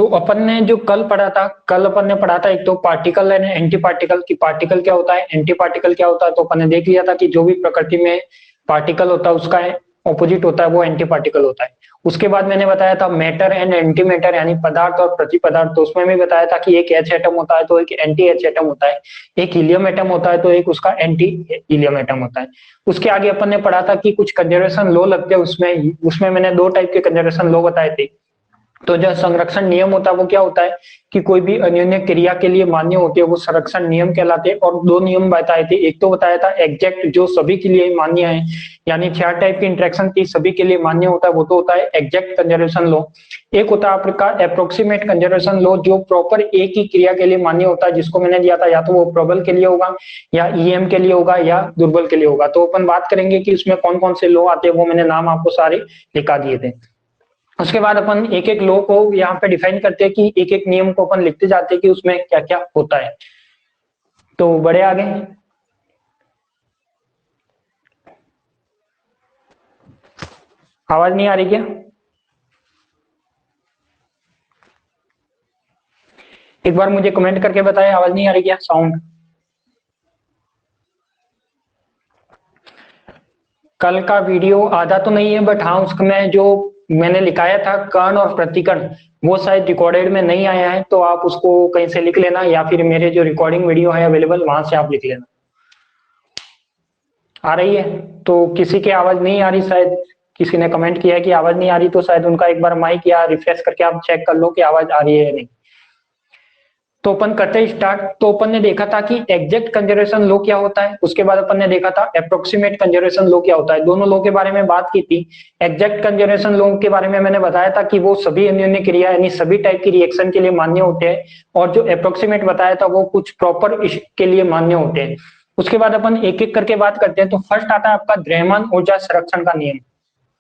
तो अपन ने जो कल अपन ने पढ़ा था एक तो पार्टिकल एंड एंटी पार्टिकल की, पार्टिकल क्या होता है, एंटी पार्टिकल क्या होता है। तो अपन ने देख लिया था कि जो भी प्रकृति में पार्टिकल होता है उसका ऑपोजिट होता है वो एंटी पार्टिकल होता है। उसके बाद मैंने बताया था मैटर एंड एंटी मैटर, यानी पदार्थ और प्रति पदार्थ। तो उसमें भी बताया था कि एक एच एटम होता है तो एक एंटी एच एटम होता है, एक हीलियम एटम होता है तो एक उसका एंटी हीलियम एटम होता है। उसके आगे अपन ने पढ़ा था कि कुछ कंजर्वेशन लॉ लगते हैं उसमें मैंने दो टाइप के कंजर्वेशन लॉ बताए थे। तो जो संरक्षण नियम होता है वो क्या होता है कि कोई भी अन्योन्य क्रिया के लिए मान्य होते हैं वो संरक्षण नियम कहलाते हैं। और दो नियम बताए थे, एक तो बताया था एग्जैक्ट जो सभी के लिए मान्य है, यानी 4 टाइप की इंटरेक्शन की सभी के लिए मान्य होता है, वो तो होता है एग्जैक्ट कंजर्वेशन लॉ। एक होता है आपका अप्रोक्सीमेट कंजर्वेशन लॉ जो प्रॉपर एक ही क्रिया के लिए मान्य होता है, जिसको मैंने दिया था या तो वो प्रबल के लिए होगा या ईएम के लिए होगा या दुर्बल के लिए होगा। तो अपन बात करेंगे कि उसमें कौन कौन से लॉ आते हैं, वो मैंने नाम आपको सारे लिखा दिए थे। उसके बाद अपन एक एक लॉ को यहाँ पे डिफाइन करते हैं कि एक एक नियम को अपन लिखते जाते हैं कि उसमें क्या क्या होता है। तो बड़े आगे, आवाज नहीं आ रही क्या? एक बार मुझे कमेंट करके बताएं आवाज नहीं आ रही क्या, साउंड। कल का वीडियो आधा तो नहीं है, बट हाँ उसमें जो मैंने लिखाया था कर्ण और प्रतिकर्ण वो शायद रिकॉर्डेड में नहीं आया है, तो आप उसको कहीं से लिख लेना या फिर मेरे जो रिकॉर्डिंग वीडियो है अवेलेबल वहां से आप लिख लेना। आ रही है? तो किसी की आवाज नहीं आ रही, शायद किसी ने कमेंट किया है कि आवाज नहीं आ रही, तो शायद उनका एक बार माइक या रिफ्रेश करके आप चेक कर लो कि आवाज आ रही है या नहीं। तो अपन करते हैं स्टार्ट। तो अपन ने देखा था कि एग्जैक्ट कंजर्वेशन लॉ क्या होता है, उसके बाद अपन ने देखा था अप्रोक्सीमेट कंजर्वेशन लॉ क्या होता है। दोनों लॉ के बारे में बात की थी। एग्जैक्ट कंजर्वेशन लॉ के बारे में मैंने बताया था कि वो सभी अन्योन्य क्रिया यानी सभी टाइप की रिएक्शन के लिए मान्य होते हैं, और जो अप्रोक्सीमेट बताया था वो कुछ प्रॉपर के लिए मान्य होते हैं। उसके बाद अपन एक एक करके बात करते हैं। तो फर्स्ट आता है आपका द्रव्यमान ऊर्जा संरक्षण का नियम।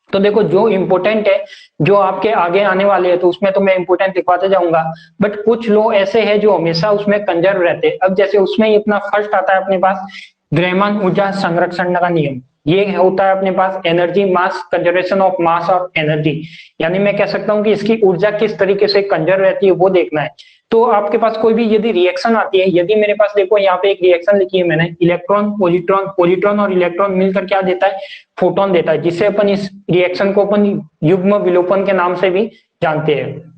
तो देखो जो इंपोर्टेंट है, जो आपके आगे आने वाले हैं तो उसमें तो मैं इंपोर्टेंट लिखवाते जाऊंगा, बट कुछ लॉ ऐसे हैं जो हमेशा उसमें कंजर्व रहते हैं। अब जैसे उसमें ही अपना फर्स्ट आता है अपने पास द्रव्यमान ऊर्जा संरक्षण का नियम। ये होता है अपने पास energy mass conservation of mass और एनर्जी, यानी मैं कह सकता हूं कि इसकी ऊर्जा किस तरीके से कंजर्व रहती है वो देखना है। तो आपके पास कोई भी यदि रिएक्शन आती है, यदि मेरे पास देखो यहाँ पे एक रिएक्शन लिखी है मैंने, इलेक्ट्रॉन पॉजिट्रॉन, पॉजिट्रॉन और इलेक्ट्रॉन मिलकर क्या देता है, फोटोन देता है, जिससे अपन इस रिएक्शन को अपन युग्म विलोपन के नाम से भी जानते हैं।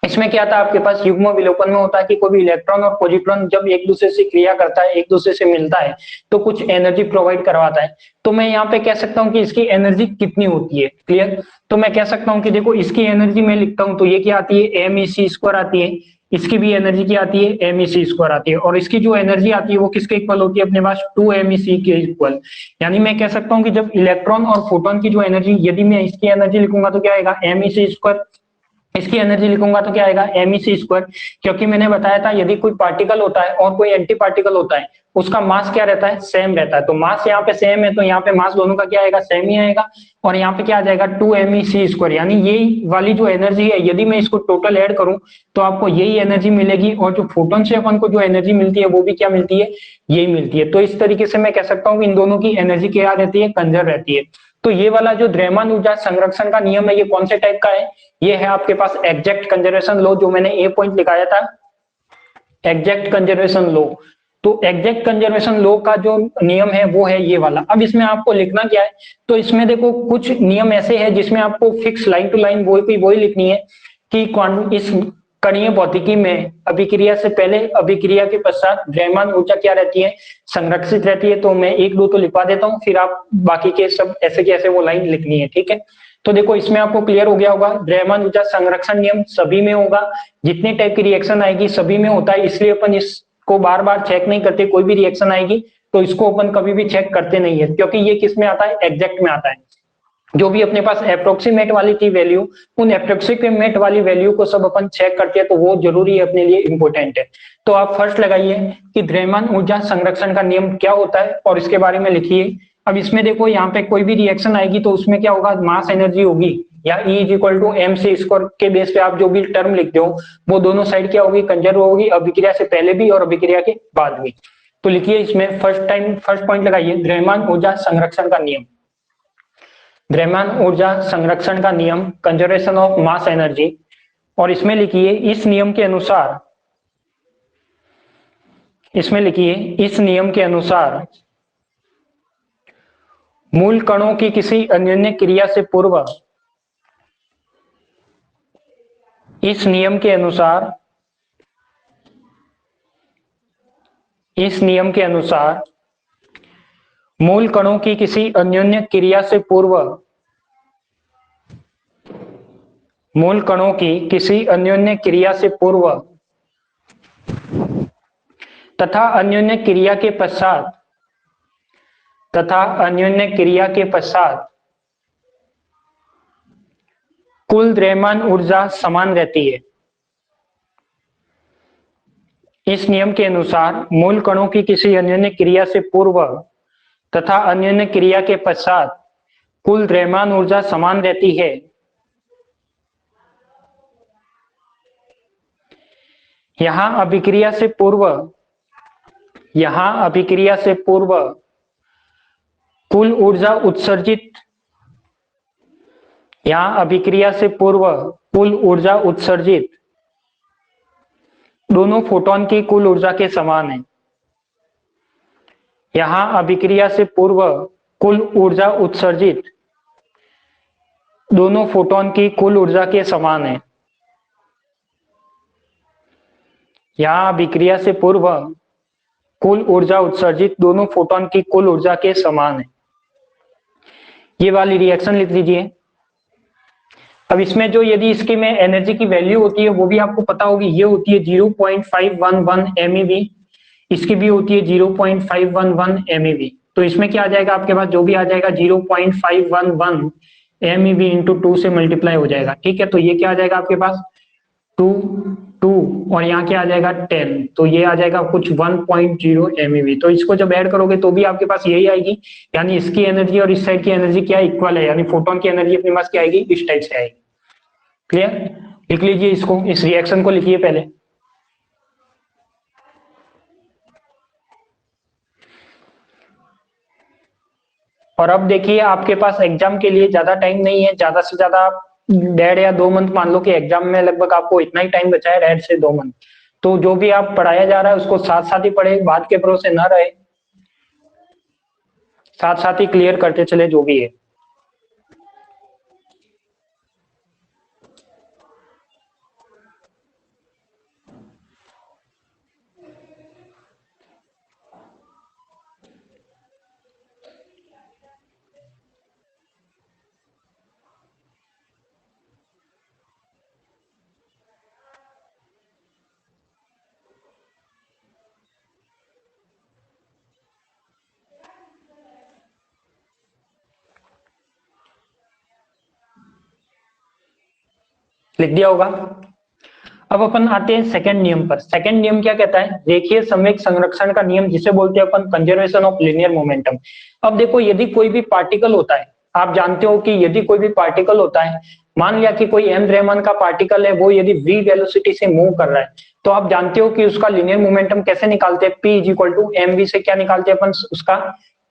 इसमें क्या था आपके पास, युग्म विलोपन में होता है कि कोई भी इलेक्ट्रॉन और पॉजिट्रॉन जब एक दूसरे से क्रिया करता है, एक दूसरे से मिलता है, तो कुछ एनर्जी प्रोवाइड करवाता है। तो मैं यहाँ पे कह सकता हूँ कि इसकी एनर्जी कितनी होती है, क्लियर। तो मैं कह सकता हूँ कि देखो इसकी एनर्जी मैं लिखता हूँ तो ये क्या आती है, mec² आती है। इसकी भी एनर्जी क्या आती है, mec² आती है। और इसकी जो एनर्जी आती है वो किसके इक्वल होती है अपने पास, 2mec के इक्वल। यानी मैं कह सकता हूँ कि जब इलेक्ट्रॉन और फोटोन की जो एनर्जी, यदि मैं इसकी एनर्जी लिखूंगा तो क्या आएगा, mec²। इसकी एनर्जी लिखूंगा तो क्या आएगा, mec²। क्योंकि मैंने बताया था यदि कोई पार्टिकल होता है और कोई एंटी पार्टिकल होता है, उसका मास क्या रहता है, सेम रहता है। तो मास यहाँ पे सेम है तो यहाँ पे मास दोनों का क्या आएगा, सेम ही आएगा। और यहाँ पे क्या आ जाएगा, 2mec²। यानी यही वाली जो एनर्जी है, यदि मैं इसको टोटल ऐड करूं तो आपको यही एनर्जी मिलेगी। और जो फोटोन से अपन को जो एनर्जी मिलती है वो भी क्या मिलती है, यही मिलती है। तो इस तरीके से मैं कह सकता हूँ कि इन दोनों की एनर्जी क्या रहती है, कंजर्व रहती है। तो ये वाला जो द्रव्यमान ऊर्जा संरक्षण का नियम है ये कौन से टाइप का है, ये है आपके पास एग्जैक्ट कंजर्वेशन लॉ, जो मैंने ए पॉइंट लिखाया था, एग्जैक्ट कंजर्वेशन लॉ। तो एग्जैक्ट कंजर्वेशन लॉ का जो नियम है वो है ये वाला। अब इसमें आपको लिखना क्या है, तो इसमें देखो कुछ नियम ऐसे हैं जिसमें आपको फिक्स लाइन टू लाइन वही लिखनी है कि इस कणीय भौतिकी में अभिक्रिया से पहले अभिक्रिया के पश्चात द्रव्यमान ऊर्जा क्या रहती है, संरक्षित रहती है। तो मैं एक दो तो लिखवा देता हूँ, फिर आप बाकी के सब ऐसे के ऐसे वो लाइन लिखनी है, ठीक है। तो देखो इसमें आपको क्लियर हो गया होगा, द्रव्यमान ऊर्जा संरक्षण नियम सभी में होगा, जितने टाइप की रिएक्शन आएगी सभी में होता है, इसलिए अपन इसको बार बार चेक नहीं करते। कोई भी रिएक्शन आएगी तो इसको अपन कभी भी चेक करते नहीं है, क्योंकि ये किस में आता है, एग्जैक्ट में आता है। जो भी अपने पास अप्रोक्सीमेट वाली थी वैल्यू, उन अप्रोक्सीमेट वाली वैल्यू को सब अपन चेक करते हैं, तो वो जरूरी है, अपने लिए इंपॉर्टेंट है। तो आप फर्स्ट लगाइए कि द्रव्यमान ऊर्जा संरक्षण का नियम क्या होता है और इसके बारे में लिखिए। अब इसमें देखो यहाँ पे कोई भी रिएक्शन आएगी तो उसमें क्या होगा, मास एनर्जी होगी, या E = mc² के बेस पे आप जो भी टर्म लिखते हो वो दोनों साइड क्या होगी, कंजर्व होगी, अभिक्रिया से पहले भी और अभिक्रिया के बाद भी। तो लिखिए इसमें फर्स्ट पॉइंट लगाइए, द्रव्यमान ऊर्जा संरक्षण का नियम। द्रव्यमान ऊर्जा संरक्षण का नियम, कंजर्वेशन ऑफ मास एनर्जी। और इसमें लिखिए इस नियम के अनुसार, इसमें लिखिए इस नियम के अनुसार मूल कणों की किसी अन्योन्य क्रिया से पूर्व, इस नियम के अनुसार, इस नियम के अनुसार मूल कणों की किसी अन्योन्य क्रिया से पूर्व, मूल कणों की किसी अन्योन्य क्रिया से पूर्व तथा अन्योन्य क्रिया के पश्चात, तथा अन्योन्य क्रिया के पश्चात कुल द्रव्यमान ऊर्जा समान रहती है। इस नियम के अनुसार मूल कणों की किसी अन्योन्य क्रिया से पूर्व तथा अन्योन्य क्रिया के पश्चात कुल द्रव्यमान ऊर्जा समान रहती है। यहां अभिक्रिया से पूर्व, यहां अभिक्रिया से पूर्व कुल ऊर्जा उत्सर्जित, यहां अभिक्रिया से पूर्व कुल ऊर्जा उत्सर्जित दोनों फोटोन की कुल ऊर्जा के समान है। यहां अभिक्रिया से पूर्व कुल ऊर्जा उत्सर्जित दोनों फोटोन की कुल ऊर्जा के समान है। यहां अभिक्रिया से पूर्व कुल ऊर्जा उत्सर्जित दोनों फोटोन की कुल ऊर्जा के समान है। ये वाली रिएक्शन लिख लीजिए। अब इसमें जो यदि इसकी में एनर्जी की वैल्यू होती है वो भी आपको पता होगी, ये होती है 0.511 MeV, इसकी भी होती है 0.511 MeV। तो इसमें क्या आ जाएगा आपके पास, जो भी आ जाएगा 0.511 MeV इंटू 2 से मल्टीप्लाई हो जाएगा। ठीक है, तो ये क्या आ जाएगा आपके पास 2 और यहाँ क्या आ जाएगा 10, तो ये आ जाएगा कुछ 1.0 MeV। तो इसको जब ऐड करोगे तो भी आपके पास यही आएगी, यानी इसकी एनर्जी और इस साइड की एनर्जी क्या इक्वल है, यानी फोटोन की एनर्जी अपने पास क्या आएगी, इस टाइप से आएगी। क्लियर, लिख लीजिए इसको, इस रिएक्शन को लिखिए पहले। और अब देखिए आपके पास एग्जाम के लिए ज्यादा टाइम नहीं है, ज्यादा से ज्यादा 1.5 या 2 मंथ मान लो कि एग्जाम में लगभग आपको इतना ही टाइम बचा है, 1.5 से 2 मंथ। तो जो भी आप पढ़ाया जा रहा है उसको साथ साथ ही पढ़े, बाद के भरोसे ना रहे, साथ साथ ही क्लियर करते चले जो भी है। लिख दिया होगा। अब अपन आते हैं सेकंड नियम पर। सेकंड नियम क्या कहता है, रेखीय संवेग संरक्षण का नियम, जिसे बोलते हैं अपन कंजर्वेशन ऑफ लीनियर मोमेंटम। अब देखो यदि कोई भी पार्टिकल होता है, आप जानते हो कि यदि कोई भी पार्टिकल होता है, मान लिया कि कोई m द्रव्यमान का पार्टिकल है, वो यदि v वेलोसिटी से मूव कर रहा है, तो आप जानते हो कि उसका लीनियर मोमेंटम कैसे निकालते हैं, p = mv से क्या निकालते हैं अपन, उसका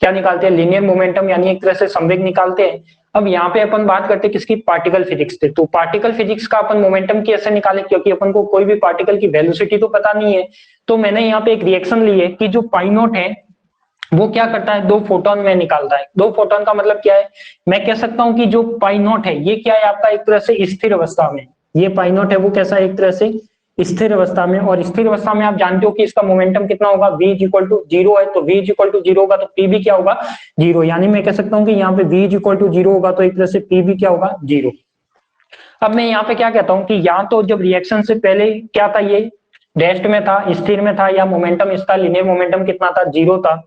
क्या निकालते हैं, लीनियर मोमेंटम, यानी एक तरह से संवेग निकालते हैं। अब यहाँ पे अपन बात करते हैं किसकी, पार्टिकल फिजिक्स से। तो पार्टिकल फिजिक्स का अपन मोमेंटम कैसे निकाले, क्योंकि अपन को कोई भी पार्टिकल की वेलोसिटी तो पता नहीं है। तो मैंने यहाँ पे एक रिएक्शन ली है कि जो पाई नॉट है वो क्या करता है, 2 फोटोन में निकालता है। 2 फोटोन का मतलब क्या है, मैं कह सकता हूं कि जो पाई नॉट है ये क्या है आपका, एक तरह से स्थिर अवस्था में, ये पाई नॉट है वो कैसा है, एक तरह से स्थिर अवस्था में। और स्थिर अवस्था में आप जानते हो कि इसका मोमेंटम कितना होगा, v = 0 है, तो v = 0 होगा तो p भी क्या होगा, 0। यानी मैं कह सकता हूं कि यहाँ पे v = 0 होगा तो एक तरह से p भी क्या होगा, 0। अब मैं यहाँ पे क्या कहता हूँ कि यहाँ तो जब रिएक्शन से पहले क्या था, ये रेस्ट में था, स्थिर में था, या मोमेंटम इसका लीनियर मोमेंटम कितना था, 0 था।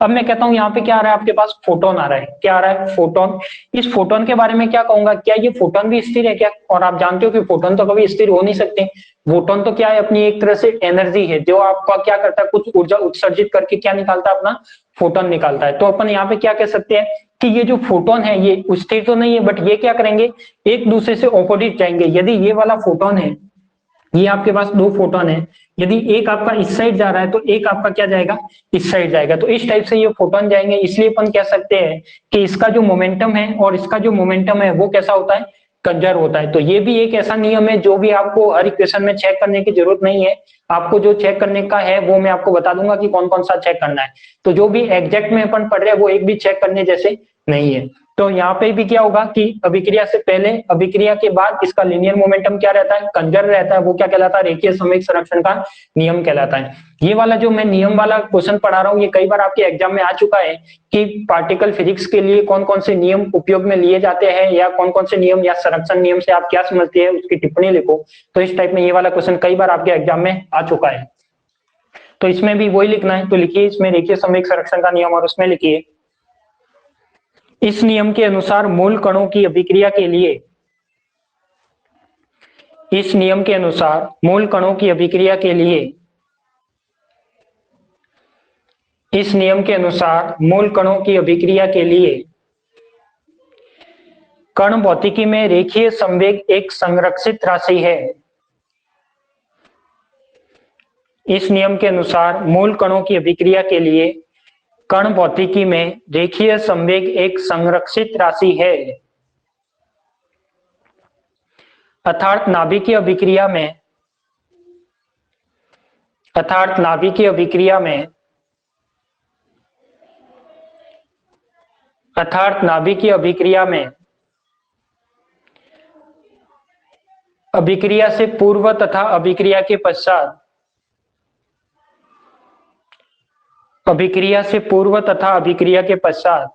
अब मैं कहता हूं यहाँ पे क्या आ रहा है आपके पास, फोटोन आ रहा है। क्या आ रहा है, फोटोन। इस फोटोन के बारे में क्या कहूंगा, क्या ये फोटोन भी स्थिर है क्या, और आप जानते हो कि फोटोन तो कभी स्थिर हो नहीं सकते। फोटोन तो क्या है, अपनी एक तरह से एनर्जी है, जो आपका क्या करता है, कुछ ऊर्जा उत्सर्जित करके क्या निकालता है, अपना फोटोन निकालता है। तो अपन यहाँ पे क्या कह सकते हैं कि ये जो फोटोन है ये स्थिर तो नहीं है, बट ये क्या करेंगे, एक दूसरे से ऑपोजिट जाएंगे। यदि ये वाला फोटोन है, ये आपके पास 2 फोटोन है, यदि एक आपका इस साइड जा रहा है तो एक आपका क्या जाएगा, इस साइड जाएगा। तो इस टाइप से ये फोटोन जाएंगे, इसलिए अपन कह सकते हैं कि इसका जो मोमेंटम है और इसका जो मोमेंटम है वो कैसा होता है, कंजर्व होता है। तो ये भी एक ऐसा नियम है जो भी आपको हर इक्वेशन में चेक करने की जरूरत नहीं है। आपको जो चेक करने का है वो मैं आपको बता दूंगा कि कौन कौन सा चेक करना है। तो जो भी एग्जैक्ट में अपन पढ़ रहे हैं वो एक भी चेक करने जैसे नहीं है। तो यहाँ पे भी क्या होगा कि अभिक्रिया से पहले अभिक्रिया के बाद इसका लीनियर मोमेंटम क्या रहता है, कंजर्व रहता है। वो क्या कहलाता है, रेखीय संवेग संरक्षण का नियम कहलाता है। ये वाला जो मैं नियम वाला क्वेश्चन पढ़ा रहा हूँ ये कई बार आपके एग्जाम में आ चुका है कि पार्टिकल फिजिक्स के लिए कौन कौन से नियम उपयोग में लिए जाते हैं या कौन कौन से नियम या संरक्षण नियम से आप क्या समझते हैं उसकी टिप्पणी लिखो। तो इस टाइप में ये वाला क्वेश्चन कई बार आपके एग्जाम में आ चुका है। तो इसमें भी वही लिखना है। तो लिखिए इसमें रेखीय संवेग संरक्षण का नियम और उसमें लिखिए इस नियम के अनुसार मूल कणों की अभिक्रिया के लिए, इस नियम के अनुसार मूल कणों की अभिक्रिया के लिए, इस नियम के अनुसार मूल कणों की अभिक्रिया के लिए कण भौतिकी में रेखीय संवेग एक संरक्षित राशि है। इस नियम के अनुसार मूल कणों की अभिक्रिया के लिए कण भौतिकी में रेखीय संवेग एक संरक्षित राशि है। अर्थात नाभिकीय अभिक्रिया में, अर्थात नाभिकीय अभिक्रिया में, अर्थात नाभिकीय अभिक्रिया में अभिक्रिया से पूर्व तथा अभिक्रिया के पश्चात, अभिक्रिया से पूर्व तथा अभिक्रिया के पश्चात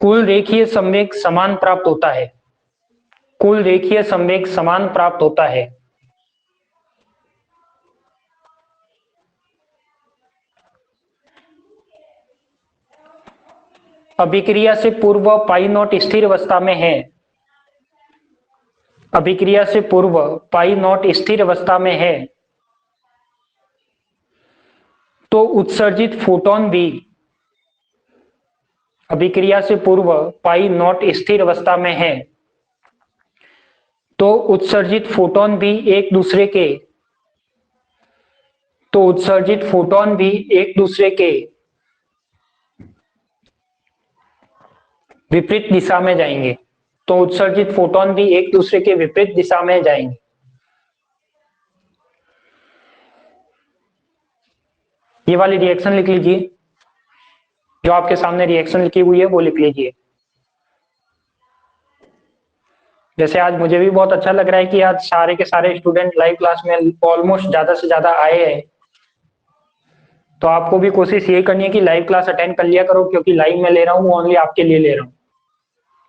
कुल रेखीय संवेग समान प्राप्त होता है। कुल रेखीय संवेग समान प्राप्त होता है। अभिक्रिया से पूर्व पाई नॉट स्थिर अवस्था में है। अभिक्रिया से पूर्व पाई नॉट स्थिर अवस्था में है तो उत्सर्जित फोटोन भी, अभिक्रिया से पूर्व पाई नॉट स्थिर अवस्था में है तो उत्सर्जित फोटोन भी एक दूसरे के, तो उत्सर्जित फोटोन भी एक दूसरे के विपरीत दिशा में जाएंगे। तो उत्सर्जित फोटोन भी एक दूसरे के विपरीत दिशा में जाएंगे। ये वाली रिएक्शन लिख लीजिए, जो आपके सामने रिएक्शन लिखी हुई है वो लिख लीजिए। जैसे आज मुझे भी बहुत अच्छा लग रहा है कि आज सारे के सारे स्टूडेंट लाइव क्लास में ऑलमोस्ट ज्यादा से ज्यादा आए हैं। तो आपको भी कोशिश ये करनी है कि लाइव क्लास अटेंड कर लिया करो, क्योंकि लाइव में ले रहा हूँ वो ओनली आपके लिए ले रहा हूँ।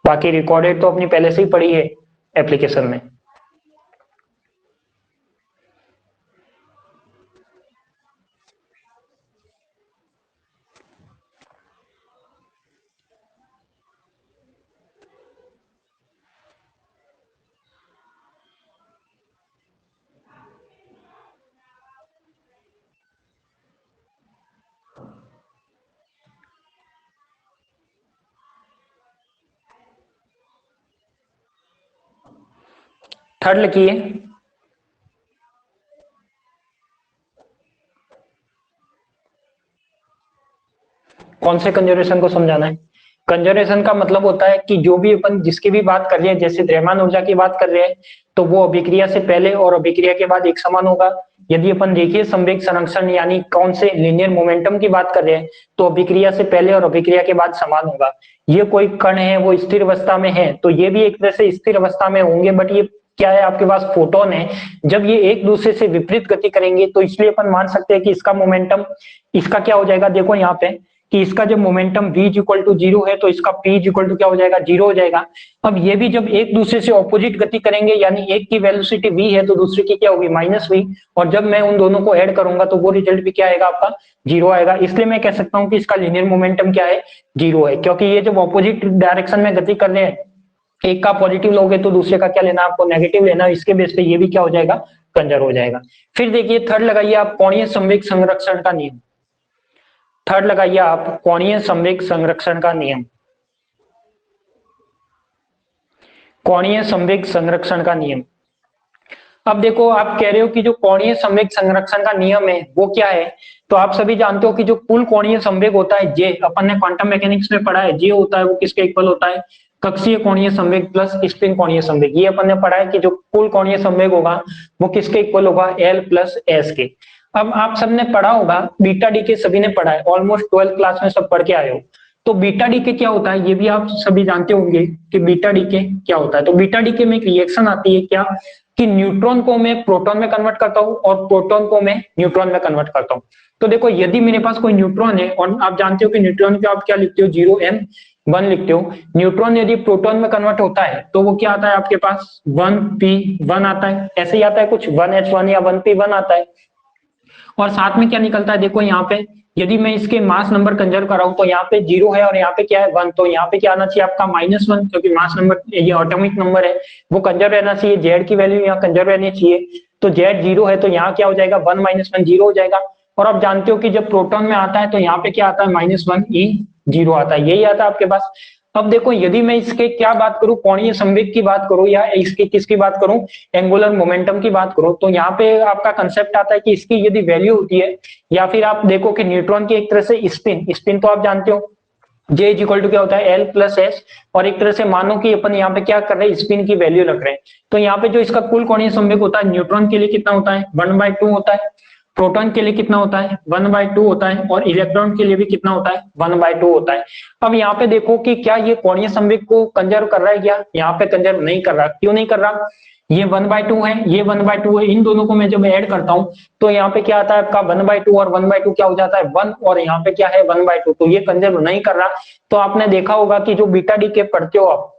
बाकी रिकॉर्डेड तो अपनी पहले से ही पड़ी है एप्लीकेशन में। थर्ड लिखिए, कौन से कंजर्वेशन को समझाना है। कंजर्वेशन का मतलब होता है कि जो भी अपन जिसकी भी बात कर रहे हैं, जैसे द्रव्यमान ऊर्जा की बात कर रहे हैं तो वो अभिक्रिया से पहले और अभिक्रिया के बाद एक समान होगा। यदि अपन रेखीय संवेग संरक्षण यानी कौन से लीनियर मोमेंटम की बात कर रहे हैं तो अभिक्रिया से पहले और अभिक्रिया के बाद समान होगा। ये कोई कण है वो स्थिर अवस्था में है तो ये भी एक तरह से स्थिर अवस्था में होंगे, बट ये क्या है, आपके पास फोटोन है। जब ये एक दूसरे से विपरीत गति करेंगे तो इसलिए अपन मान सकते हैं कि इसका मोमेंटम, इसका क्या हो जाएगा, देखो यहाँ पे कि इसका जब मोमेंटम v इक्वल टू 0 है तो इसका p इक्वल टू क्या हो जाएगा, 0 हो जाएगा। अब ये भी जब एक दूसरे से ऑपोजिट गति करेंगे यानी एक की वेलोसिटी v है तो दूसरे की क्या होगी, -v, और जब मैं उन दोनों को ऐड करूंगा तो वो रिजल्ट भी क्या आएगा, आपका 0 आएगा। इसलिए मैं कह सकता हूँ कि इसका लीनियर मोमेंटम क्या है, 0 है, क्योंकि ये जब ऑपोजिट डायरेक्शन में गति कर रहे हैं, एक का पॉजिटिव लोगे तो दूसरे का क्या लेना, आपको नेगेटिव लेना। इसके बेस पे ये भी क्या हो जाएगा, कंजर्व हो जाएगा। फिर देखिए थर्ड लगाइए आप कोणीय संवेग संरक्षण का नियम। थर्ड लगाइए आप कोणीय संवेग संरक्षण का नियम। कोणीय संवेग संरक्षण का नियम। अब देखो आप कह रहे हो कि जो कोणीय संवेग संरक्षण का नियम है वो क्या है, तो आप सभी जानते हो कि जो कुल कोणीय संवेग होता है जे, अपन ने क्वांटम मैकेनिक्स में पढ़ा है, जे होता है वो किसके इक्वल होता है, कक्षीय कोणीय संवेग प्लस स्पिन कोणीय संवेग। ये अपन ने पढ़ा है कि जो कुल कोणीय संवेग होगा वो किसके इक्वल होगा, L प्लस एस के। अब आप सबने पढ़ा होगा बीटा डी के, सभी ने पढ़ा है, ऑलमोस्ट 12th क्लास में सब पढ़ के आए हो। तो बीटा डी के क्या होता है ये भी आप सभी जानते होंगे कि बीटा डी के क्या होता है। तो बीटा डी के में एक रिएक्शन आती है क्या, कि न्यूट्रॉन को मैं प्रोटॉन में कन्वर्ट करता हूँ और प्रोटॉन को मैं न्यूट्रॉन में कन्वर्ट करता हूँ। तो देखो यदि मेरे पास कोई न्यूट्रॉन है, और आप जानते हो कि न्यूट्रॉन को आप क्या लिखते हो, 0n1 लिखते हो। न्यूट्रॉन यदि प्रोटॉन में कन्वर्ट होता है तो वो क्या आता है आपके पास, 1p1 आता है, ऐसे ही आता है कुछ 1h1 या 1p1 आता है। और साथ में क्या निकलता है, देखो यहाँ पे यदि मैं इसके मास नंबर कंजर्व कर रहा हूं तो यहाँ पे 0 है और यहाँ पे क्या है 1, तो यहाँ पे क्या आना चाहिए आपका -1, क्योंकि मास नंबर ये एटॉमिक नंबर है वो कंजर्व रहना चाहिए। जेड की वैल्यू यहाँ कंजर्व रहनी चाहिए, तो जेड 0 है तो यहाँ क्या हो जाएगा 1 - 1 0 हो जाएगा। और आप जानते हो कि जब प्रोटॉन में आता है तो यहाँ पे क्या आता है -1 E0 आता है, यही आता है आपके पास। अब देखो यदि मैं इसके क्या बात करूं, कोणीय संवेग की बात करूं या इसकी किसकी बात करूं, एंगुलर मोमेंटम की बात करूं, तो यहाँ पे आपका कंसेप्ट आता है कि इसकी यदि वैल्यू होती है, या फिर आप देखो कि न्यूट्रॉन की एक तरह से स्पिन तो आप जानते हो J इक्वल टू क्या होता है L प्लस एस, और एक तरह से मानो कि अपन यहाँ पे क्या कर रहे हैं, स्पिन की वैल्यू रख रहे हैं। तो यहाँ पे जो इसका कुल कोणीय संवेग होता है न्यूट्रॉन के लिए कितना होता है 1/2 होता है, प्रोटॉन के लिए कितना होता है 1/2 होता है, और इलेक्ट्रॉन के लिए भी कितना होता है 1/2 होता है। अब यहाँ पे देखो कि क्या ये कोणीय संवेग को कंजर्व कर रहा है क्या, यहाँ पे कंजर्व नहीं कर रहा। क्यों नहीं कर रहा, ये 1/2 है, ये 1/2 है, इन दोनों को मैं जब ऐड करता हूं तो यहाँ पे क्या आता है आपका 1/2 और 1/2 क्या हो जाता है 1, और यहाँ पे क्या है 1/2, तो ये कंजर्व नहीं कर रहा। तो आपने देखा होगा कि जो बीटा डी के पढ़ते हो आप,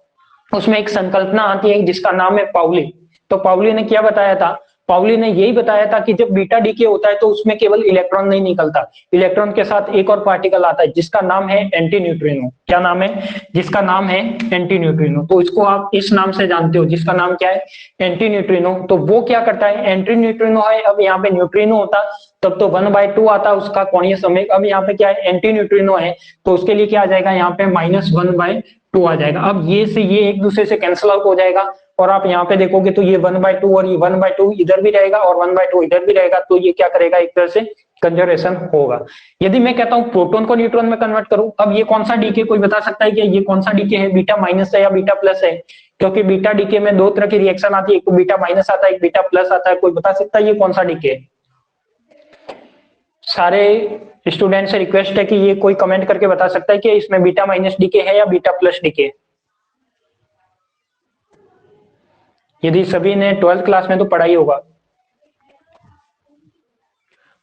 उसमें एक संकल्पना आती है जिसका नाम है पाउली। तो पाउली ने क्या बताया था, पाउली ने यही बताया था कि जब बीटा डीके होता है तो उसमें केवल इलेक्ट्रॉन नहीं निकलता, इलेक्ट्रॉन के साथ एक और पार्टिकल आता है जिसका नाम है एंटी न्यूट्रिनो। क्या नाम है, जिसका नाम है एंटी न्यूट्रिनो। तो इसको आप इस नाम से जानते हो जिसका नाम क्या है एंटी न्यूट्रिनो। तो वो क्या करता है, एंटी न्यूट्रिनो है, अब यहाँ पे न्यूट्रिनो होता तब तो 1/2 आता उसका कोणीय संवेग। अब यहाँ पे क्या है एंटी न्यूट्रिनो है तो उसके लिए क्या आ जाएगा यहाँ पे -1/2 आ जाएगा। अब ये से ये एक दूसरे से कैंसिल आउट हो जाएगा, और आप यहाँ पे देखोगे तो ये 1/2 और ये 1/2 इधर भी रहेगा और 1/2 इधर भी रहेगा, तो ये क्या करेगा एक तरह से कंजर्वेशन होगा। यदि मैं कहता हूँ प्रोटॉन को न्यूट्रॉन में कन्वर्ट करूं, अब ये कौन सा डीके, कोई बता सकता है कि ये कौन सा डीके है, बीटा माइनस है या बीटा प्लस है? क्योंकि बीटा डीके में दो तरह की रिएक्शन आती है, एक तो बीटा माइनस आता है, एक बीटा प्लस आता है। कोई बता सकता है ये कौन सा डीके है? सारे स्टूडेंट से रिक्वेस्ट है कि ये कोई कमेंट करके बता सकता है कि इसमें बीटा माइनस डीके है या बीटा प्लस डीके। यदि सभी ने 12th क्लास में तो पढ़ा ही होगा।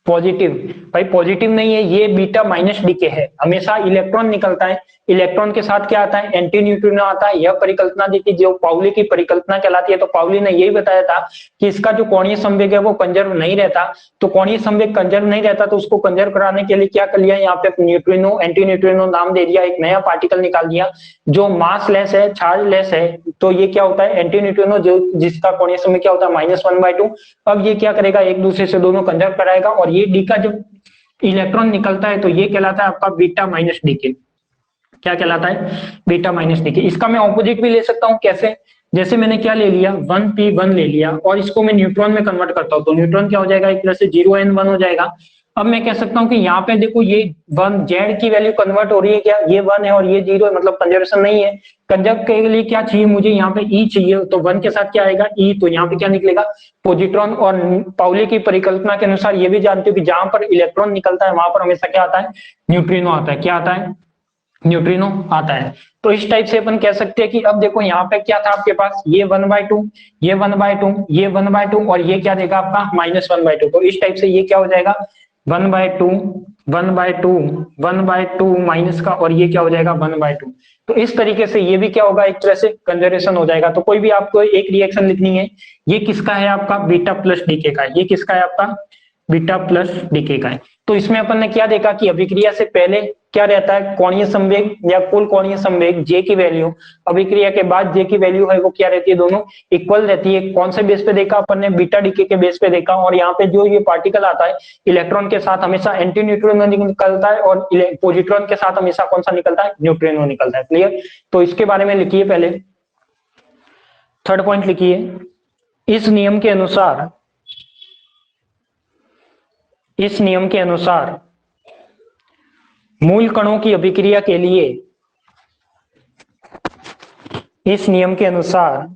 पॉजिटिव, भाई पॉजिटिव नहीं है, ये बीटा माइनस डीके है, हमेशा इलेक्ट्रॉन निकलता है, इलेक्ट्रॉन के साथ क्या आता है एंटी न्यूट्रिनो आता है। यह परिकल्पना दी थी जो पाउली की परिकल्पना कहलाती है। तो पाउली ने यही बताया था कि इसका जो कोणीय संवेग है वो कंजर्व नहीं रहता, तो कोणीय संवेग कंजर्व नहीं रहता तो उसको कंजर्व कराने के लिए क्या कर लिया, यहाँ पे न्यूट्रिनो एंटी न्यूट्रिनो नाम दे दिया, एक नया पार्टिकल निकाल दिया जो मास लेस है, चार्ज लेस है। तो ये क्या होता है एंटी न्यूट्रिनो, जो जिसका कोणीय संवेग क्या होता है -1/2। अब ये क्या करेगा एक दूसरे से दोनों कंजर्व कराएगा, और ये डी का जब इलेक्ट्रॉन निकलता है तो ये कहलाता है आपका बीटा माइनस डीके। क्या कहलाता है, बीटा माइनस डीके। इसका मैं ऑपोजिट भी ले सकता हूं, कैसे, जैसे मैंने क्या ले लिया 1p1 ले लिया और इसको मैं न्यूट्रॉन में कन्वर्ट करता हूं, तो न्यूट्रॉन क्या हो जाएगा एक तरह से 0n1 हो जाएगा। अब मैं कह सकता हूं कि यहाँ पे देखो ये 1 जेड की वैल्यू कन्वर्ट हो रही है, क्या ये 1 है और ये 0 है, मतलब कंजर्वेशन नहीं है। कंजर्व के लिए क्या चाहिए मुझे, यहाँ पे ई चाहिए, तो 1 के साथ क्या आएगा ई, तो यहाँ पे क्या निकलेगा पॉजिट्रॉन। और पाउली की परिकल्पना के अनुसार ये भी जानते हो कि जहां पर इलेक्ट्रॉन निकलता है वहां पर हमेशा क्या आता है न्यूट्रिनो आता है। क्या आता है, न्यूट्रिनो आता है। तो इस टाइप से अपन कह सकते हैं कि अब देखो यहाँ पे क्या था आपके पास, ये 1/2, ये 1/2, ये 1/2 और ये क्या देगा आपका -1/2। तो इस टाइप से ये क्या हो जाएगा 1/2, 1/2, 1/2 माइनस का, और ये क्या हो जाएगा 1/2। तो इस तरीके से ये भी क्या होगा एक तरह से कंजर्वेशन हो जाएगा। तो कोई भी आपको एक रिएक्शन लिखनी है, ये किसका है आपका बीटा प्लस डीके का है, ये किसका है आपका बीटा प्लस डीके का है। तो इसमें अपन ने क्या देखा कि अभिक्रिया से पहले क्या रहता है कोणीय संवेग या कुल कोणीय संवेग जे की वैल्यू, अभिक्रिया के बाद जे की वैल्यू है वो क्या रहती है, दोनों इक्वल रहती है। कौन से बेस पे देखा अपन ने, बीटा डीके के बेस पे देखा। और यहाँ पे जो ये पार्टिकल आता है इलेक्ट्रॉन के साथ हमेशा एंटी न्यूट्रिनो निकलता है, और पॉजिट्रॉन के साथ हमेशा कौन सा निकलता है न्यूट्रिनो निकलता है। क्लियर, तो इसके बारे में लिखिए, पहले थर्ड पॉइंट लिखिए, इस नियम के अनुसार, इस नियम के अनुसार मूल कणों की अभिक्रिया के लिए इस नियम के अनुसार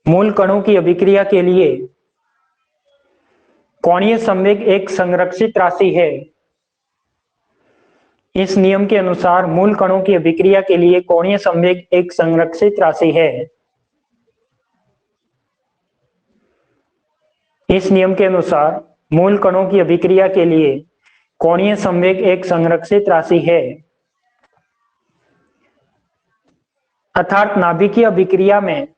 मूल कणों की अभिक्रिया के लिए कोणीय संवेग एक संरक्षित राशि है। इस नियम के अनुसार मूल कणों की अभिक्रिया के लिए कोणीय संवेग एक संरक्षित राशि है। इस नियम के अनुसार मूल कणों की अभिक्रिया के लिए कोणीय संवेग एक संरक्षित राशि है। अर्थात नाभिकीय अभिक्रिया में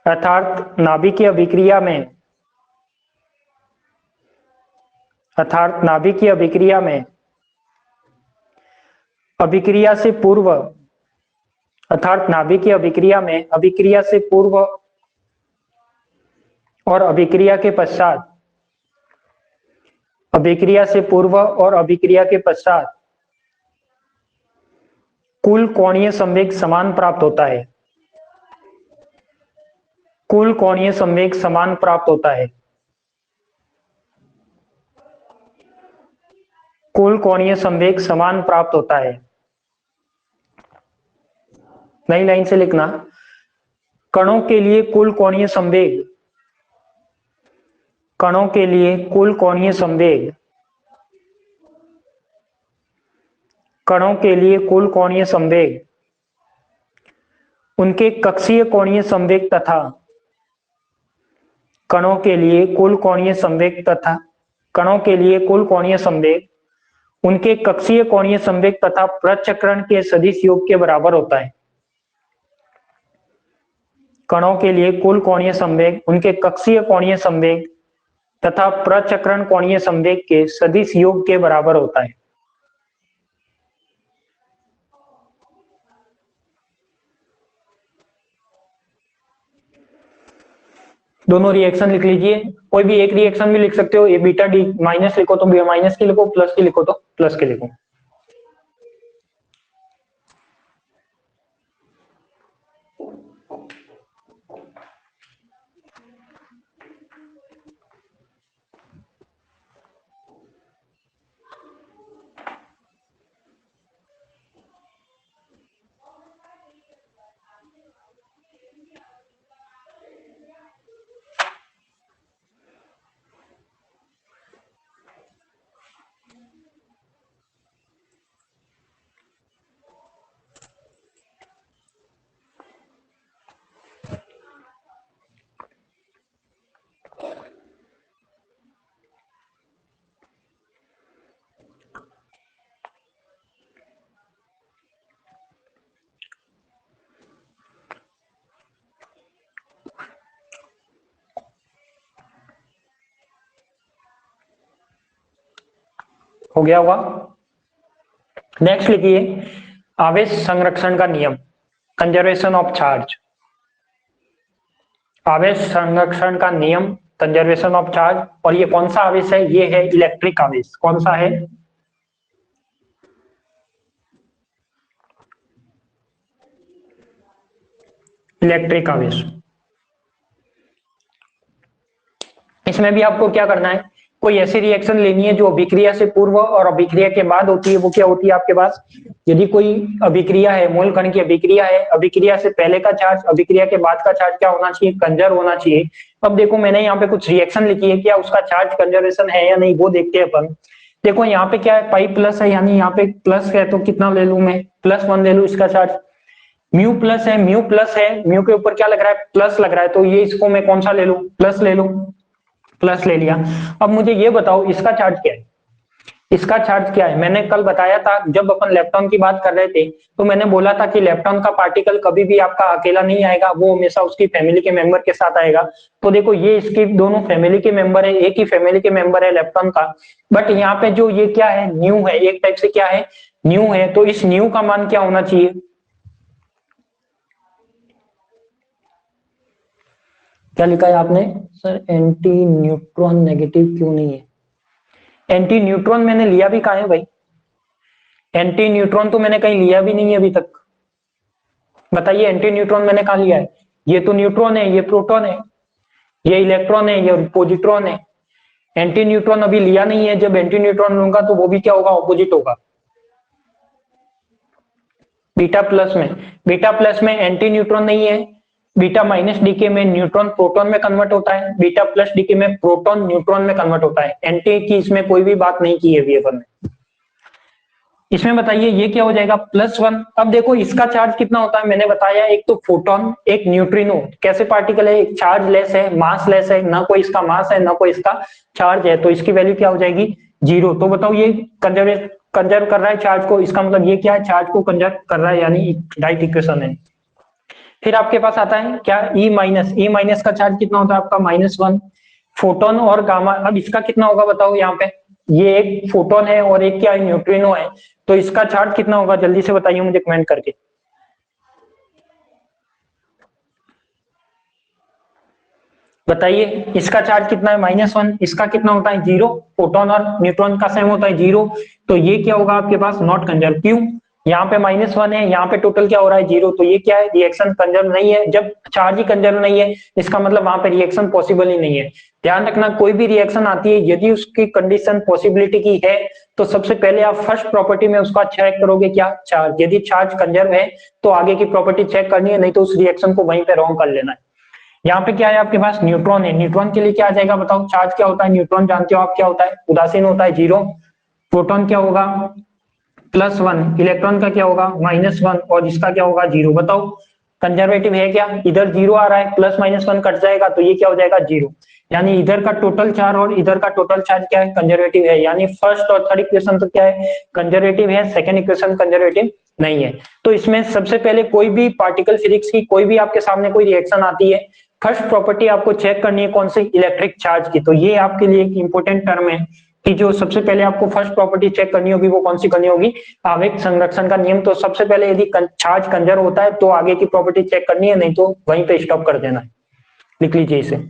अर्थात नाभिकीय अभिक्रिया में अभिक्रिया से पूर्व अर्थात नाभिकीय अभिक्रिया में अभिक्रिया से पूर्व और अभिक्रिया के पश्चात कुल कोणीय संवेग समान प्राप्त होता है। कुल कोणीय संवेग समान प्राप्त होता है। कुल कोणीय संवेग समान प्राप्त होता है। नई लाइन से लिखना, कणों के लिए कुल कोणीय संवेग उनके कक्षीय कोणीय संवेग तथा उनके कक्षीय कोणीय संवेग तथा प्रचक्रण के सदिश योग के बराबर होता है। कणों के लिए कुल कोणीय संवेग उनके कक्षीय कोणीय संवेग तथा प्रचक्रण कोणीय संवेग के सदिश योग के बराबर होता है। दोनों रिएक्शन लिख लीजिए, कोई भी एक रिएक्शन भी लिख सकते हो। ए बीटा डी माइनस लिखो तो माइनस की लिखो, प्लस की लिखो तो प्लस के लिखो। हो गया होगा। नेक्स्ट लिखिए आवेश संरक्षण का नियम, कंजर्वेशन ऑफ चार्ज। आवेश संरक्षण का नियम, कंजर्वेशन ऑफ चार्ज। और ये कौन सा आवेश है? ये है इलेक्ट्रिक आवेश। कौन सा है? इलेक्ट्रिक आवेश। इसमें भी आपको क्या करना है, कोई ऐसी रिएक्शन लेनी है जो अभिक्रिया से पूर्व और अभिक्रिया के बाद होती है। वो क्या होती है आपके पास? यदि कोई अभिक्रिया है, मूल कण की अभिक्रिया है, अभिक्रिया से पहले का चार्ज, अभिक्रिया के बाद का चार्ज क्या होना चाहिए? कंजर्व होना चाहिए। अब देखो मैंने यहाँ पे कुछ रिएक्शन लिखी है, क्या उसका चार्ज कंजर्वेशन है या नहीं वो देखते हैं अपन। देखो यहाँ पे क्या है, पाई प्लस है, यानी यहाँ पे प्लस है तो कितना ले लू मैं? +1 ले लू इसका चार्ज। म्यू प्लस है, म्यू के ऊपर क्या लग रहा है? प्लस लग रहा है, तो ये इसको मैं कौन सा ले लू? प्लस ले लू। प्लस ले लिया। अब मुझे ये बताओ इसका चार्ज क्या है? इसका चार्ज क्या है? मैंने कल बताया था जब अपन लेप्टॉन की बात कर रहे थे, तो मैंने बोला था कि लेप्टॉन का पार्टिकल कभी भी आपका अकेला नहीं आएगा, वो हमेशा उसकी फैमिली के मेंबर के साथ आएगा। तो देखो ये इसकी दोनों फैमिली के मेंबर है, एक ही फैमिली के मेंबर है लेप्टॉन का। बट यहाँ पे जो ये क्या है, न्यू है, एक टाइप से क्या है, न्यू है। तो इस न्यू का मान क्या होना चाहिए? क्या लिखा है आपने? सर एंटी न्यूट्रॉन नेगेटिव क्यों नहीं है? एंटी न्यूट्रॉन मैंने लिया भी कहा है भाई? एंटी न्यूट्रॉन तो मैंने कहीं लिया भी नहीं है अभी तक। बताइए एंटी न्यूट्रॉन मैंने कहा लिया है? ये तो न्यूट्रॉन है, ये प्रोटॉन है, ये इलेक्ट्रॉन है, ये पॉजिट्रॉन है। एंटी न्यूट्रॉन अभी लिया नहीं है। जब एंटी न्यूट्रॉन लूंगा तो वो भी क्या होगा? ऑपोजिट होगा। बीटा प्लस में एंटी न्यूट्रॉन नहीं है। बीटा माइनस डीके में न्यूट्रॉन प्रोटॉन में कन्वर्ट होता है, बीटा प्लस डीके में प्रोटॉन न्यूट्रॉन में कन्वर्ट होता है। एंटी की इसमें कोई भी बात नहीं की है वीएफर ने। इसमें बताइए ये क्या हो जाएगा, +1। अब देखो इसका चार्ज कितना होता है, मैंने बताया एक तो फोटोन एक न्यूट्रिनो, कैसे पार्टिकल है, चार्ज लेस है, मास लेस है, ना कोई इसका मास है ना कोई इसका चार्ज है, तो इसकी वैल्यू क्या हो जाएगी 0। तो बताओ ये कंजर्व कर रहा है चार्ज को, इसका मतलब ये क्या है, चार्ज को कंजर्व कर रहा है, यानी राइट इक्वेशन है। फिर आपके पास आता है क्या ई माइनस का चार्ज कितना होता है आपका -1। फोटोन और गामा, अब इसका कितना होगा बताओ, यहाँ पे ये एक फोटोन है और एक क्या है न्यूट्रिनो है, तो इसका चार्ज कितना होगा जल्दी से बताइए मुझे कमेंट करके। बताइए इसका चार्ज कितना है -1, इसका कितना होता है 0, फोटोन और न्यूट्रॉन का सेम होता है 0, तो ये क्या होगा आपके पास नॉट कंजर्व। क्यों, यहाँ पे -1 है, यहाँ पे टोटल क्या हो रहा है 0, तो ये क्या है रिएक्शन कंजर्व नहीं है। जब चार्ज ही कंजर्व नहीं है इसका मतलब वहां पे रिएक्शन पॉसिबल ही नहीं है। ध्यान रखना कोई भी रिएक्शन आती है यदि उसकी कंडीशन पॉसिबिलिटी की है तो सबसे पहले आप फर्स्ट प्रॉपर्टी में उसका चेक करोगे क्या, चार्ज। यदि चार्ज कंजर्व है तो आगे की प्रॉपर्टी चेक करनी है, नहीं तो उस रिएक्शन को वहीं पे रॉन्ग कर लेना है। यहाँ पे क्या है आपके पास न्यूट्रॉन है, न्यूट्रॉन के लिए क्या आ जाएगा बताओ, चार्ज क्या होता है, न्यूट्रॉन जानते हो आप क्या होता है, उदासीन होता है 0। प्रोटॉन क्या होगा +1, इलेक्ट्रॉन का क्या होगा -1 और इसका क्या होगा 0। बताओ कंजर्वेटिव है क्या, इधर 0 आ रहा है, +-1 कट जाएगा तो ये क्या हो जाएगा 0, यानी इधर का टोटल चार्ज और इधर का टोटल चार्ज क्या है कंजर्वेटिव है, यानी फर्स्ट और थर्ड इक्वेशन तो क्या है कंजर्वेटिव है, सेकंड इक्वेशन कंजर्वेटिव नहीं है। तो इसमें सबसे पहले कोई भी पार्टिकल फिजिक्स की कोई भी आपके सामने कोई रिएक्शन आती है, फर्स्ट प्रॉपर्टी आपको चेक करनी है कौन सी, इलेक्ट्रिक चार्ज की। तो ये आपके लिए एक इंपॉर्टेंट टर्म है कि जो सबसे पहले आपको फर्स्ट प्रॉपर्टी चेक करनी होगी वो कौन सी करनी होगी, आवेग संरक्षण का नियम। तो सबसे पहले यदि चार्ज कंजर्व होता है तो आगे की प्रॉपर्टी चेक करनी है, नहीं तो वहीं पे स्टॉप कर देना है। लिख लीजिए इसे।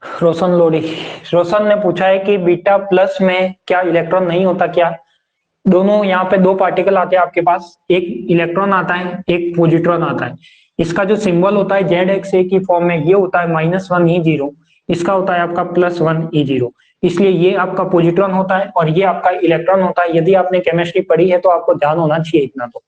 रोशन लोडी, रोशन ने पूछा है कि बीटा प्लस में क्या इलेक्ट्रॉन नहीं होता क्या। दोनों यहाँ पे दो पार्टिकल आते हैं आपके पास, एक इलेक्ट्रॉन आता है एक पॉजिट्रॉन आता है। इसका जो सिंबल होता है ZXA की फॉर्म में ये होता है -1E0, इसका होता है आपका +1E0, इसलिए ये आपका पॉजिट्रॉन होता है और ये आपका इलेक्ट्रॉन होता है। यदि आपने केमिस्ट्री पढ़ी है तो आपको ध्यान होना चाहिए इतना तो,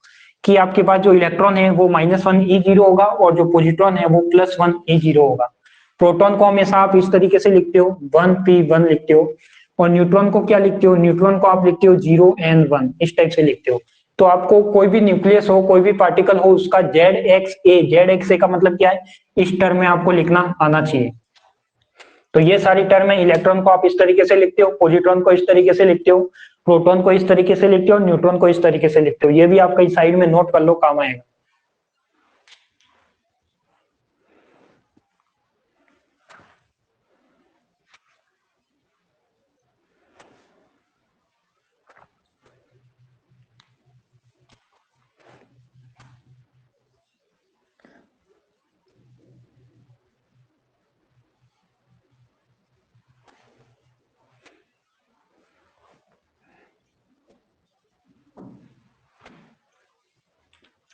कि आपके पास जो इलेक्ट्रॉन है वो -1E0 होगा और जो पॉजिट्रॉन है वो +1E0 होगा। प्रोटॉन को हमेशा आप इस तरीके से लिखते हो 1p1 लिखते हो, और न्यूट्रॉन को क्या लिखते हो, न्यूट्रॉन को आप लिखते हो 0n1, इस टाइप से लिखते हो। तो आपको कोई भी न्यूक्लियस हो कोई भी पार्टिकल हो उसका ZXA का मतलब क्या है, इस टर्म में आपको लिखना आना चाहिए। तो ये सारी टर्म है, इलेक्ट्रॉन को आप इस तरीके से लिखते हो, पॉजिट्रॉन को इस तरीके से लिखते हो, प्रोटॉन को इस तरीके से लिखते हो, न्यूट्रॉन को इस तरीके से लिखते हो। ये भी आप कहीं साइड में नोट कर लो, काम आएगा।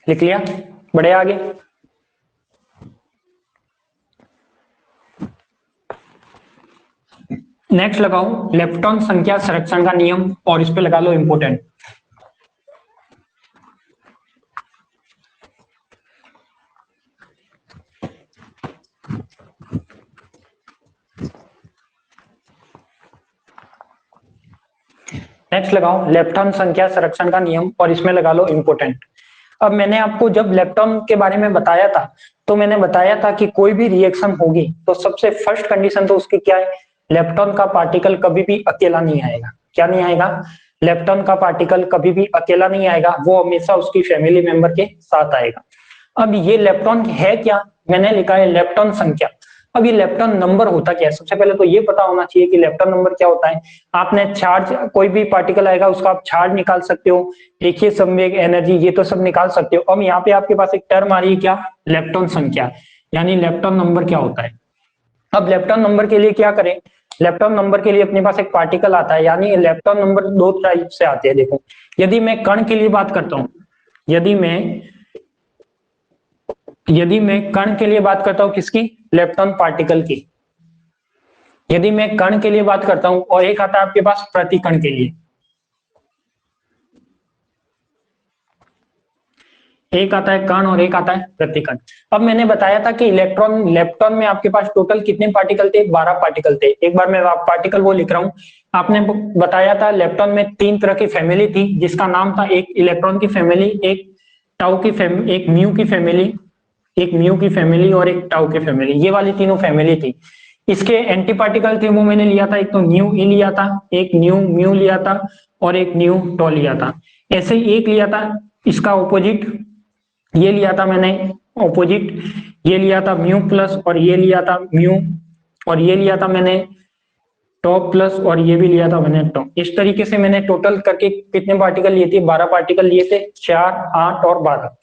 लिख लिया, बढ़े आगे। नेक्स्ट लगाओ लेप्टॉन संख्या संरक्षण का नियम, और इस पे लगा लो इंपोर्टेंट। नेक्स्ट लगाओ लेप्टॉन संख्या संरक्षण का नियम और इसमें लगा लो इंपोर्टेंट। अब मैंने आपको जब लेप्टॉन के बारे में बताया था तो मैंने बताया था कि कोई भी रिएक्शन होगी तो सबसे फर्स्ट कंडीशन तो उसकी क्या है, लेप्टॉन का पार्टिकल कभी भी अकेला नहीं आएगा। क्या नहीं आएगा? लेप्टॉन का पार्टिकल कभी भी अकेला नहीं आएगा, वो हमेशा उसकी फैमिली मेंबर के साथ आएगा। अब ये लेप्टॉन है क्या, मैंने लिखा है लेप्टॉन संख्या। अब ये लेप्टॉन नंबर होता क्या है, सबसे पहले तो ये पता होना चाहिए कि लेप्टॉन नंबर क्या होता है। आपने चार्ज, कोई भी पार्टिकल आएगा उसका आप चार्ज निकाल सकते हो, देखिए संवेग, एनर्जी, ये तो सब निकाल सकते हो। अब यहाँ पे आपके पास एक टर्म आ रही है क्या, लेप्टॉन संख्या, यानी लेप्टॉन नंबर क्या होता है। अब लेप्टॉन नंबर के लिए क्या करें, लेप्टॉन नंबर के लिए अपने पास एक पार्टिकल आता है, यानी लेप्टॉन नंबर दो टाइप से आते हैं। देखो, यदि मैं कण के लिए बात करता हूं, यदि मैं कण के लिए बात करता हूं, किसकी, लेप्टॉन पार्टिकल की, यदि मैं कण के लिए बात करता हूं, और एक आता है आपके पास प्रति कण के लिए, एक आता है कण और एक आता है प्रति कण। अब मैंने बताया था कि इलेक्ट्रॉन, लेप्टॉन में आपके पास टोटल कितने पार्टिकल थे, 12 पार्टिकल थे। एक बार मैं पार्टिकल वो लिख रहा हूं, आपने बताया था लेप्टॉन में 3 तरह की फैमिली थी, जिसका नाम था एक इलेक्ट्रॉन की फैमिली, एक टाउ की फैमिली, एक म्यू की फैमिली, एक म्यू की फैमिली और एक टाउ की फैमिली, ये वाली तीनों फैमिली थी। इसके एंटी पार्टिकल थे वो मैंने लिया था, एक तो न्यू ई लिया था, एक न्यू म्यू लिया था और एक न्यू टॉ लिया था। ऐसे ही एक लिया था इसका ऑपोजिट, ये लिया था मैंने ऑपोजिट, ये लिया था म्यू प्लस और ये लिया था म्यू, और ये लिया था मैंने टॉप प्लस और ये भी लिया था मैंने टॉप। इस तरीके से मैंने टोटल करके कितने पार्टिकल लिए थे, 12 पार्टिकल लिए थे, 4, 8 और 12।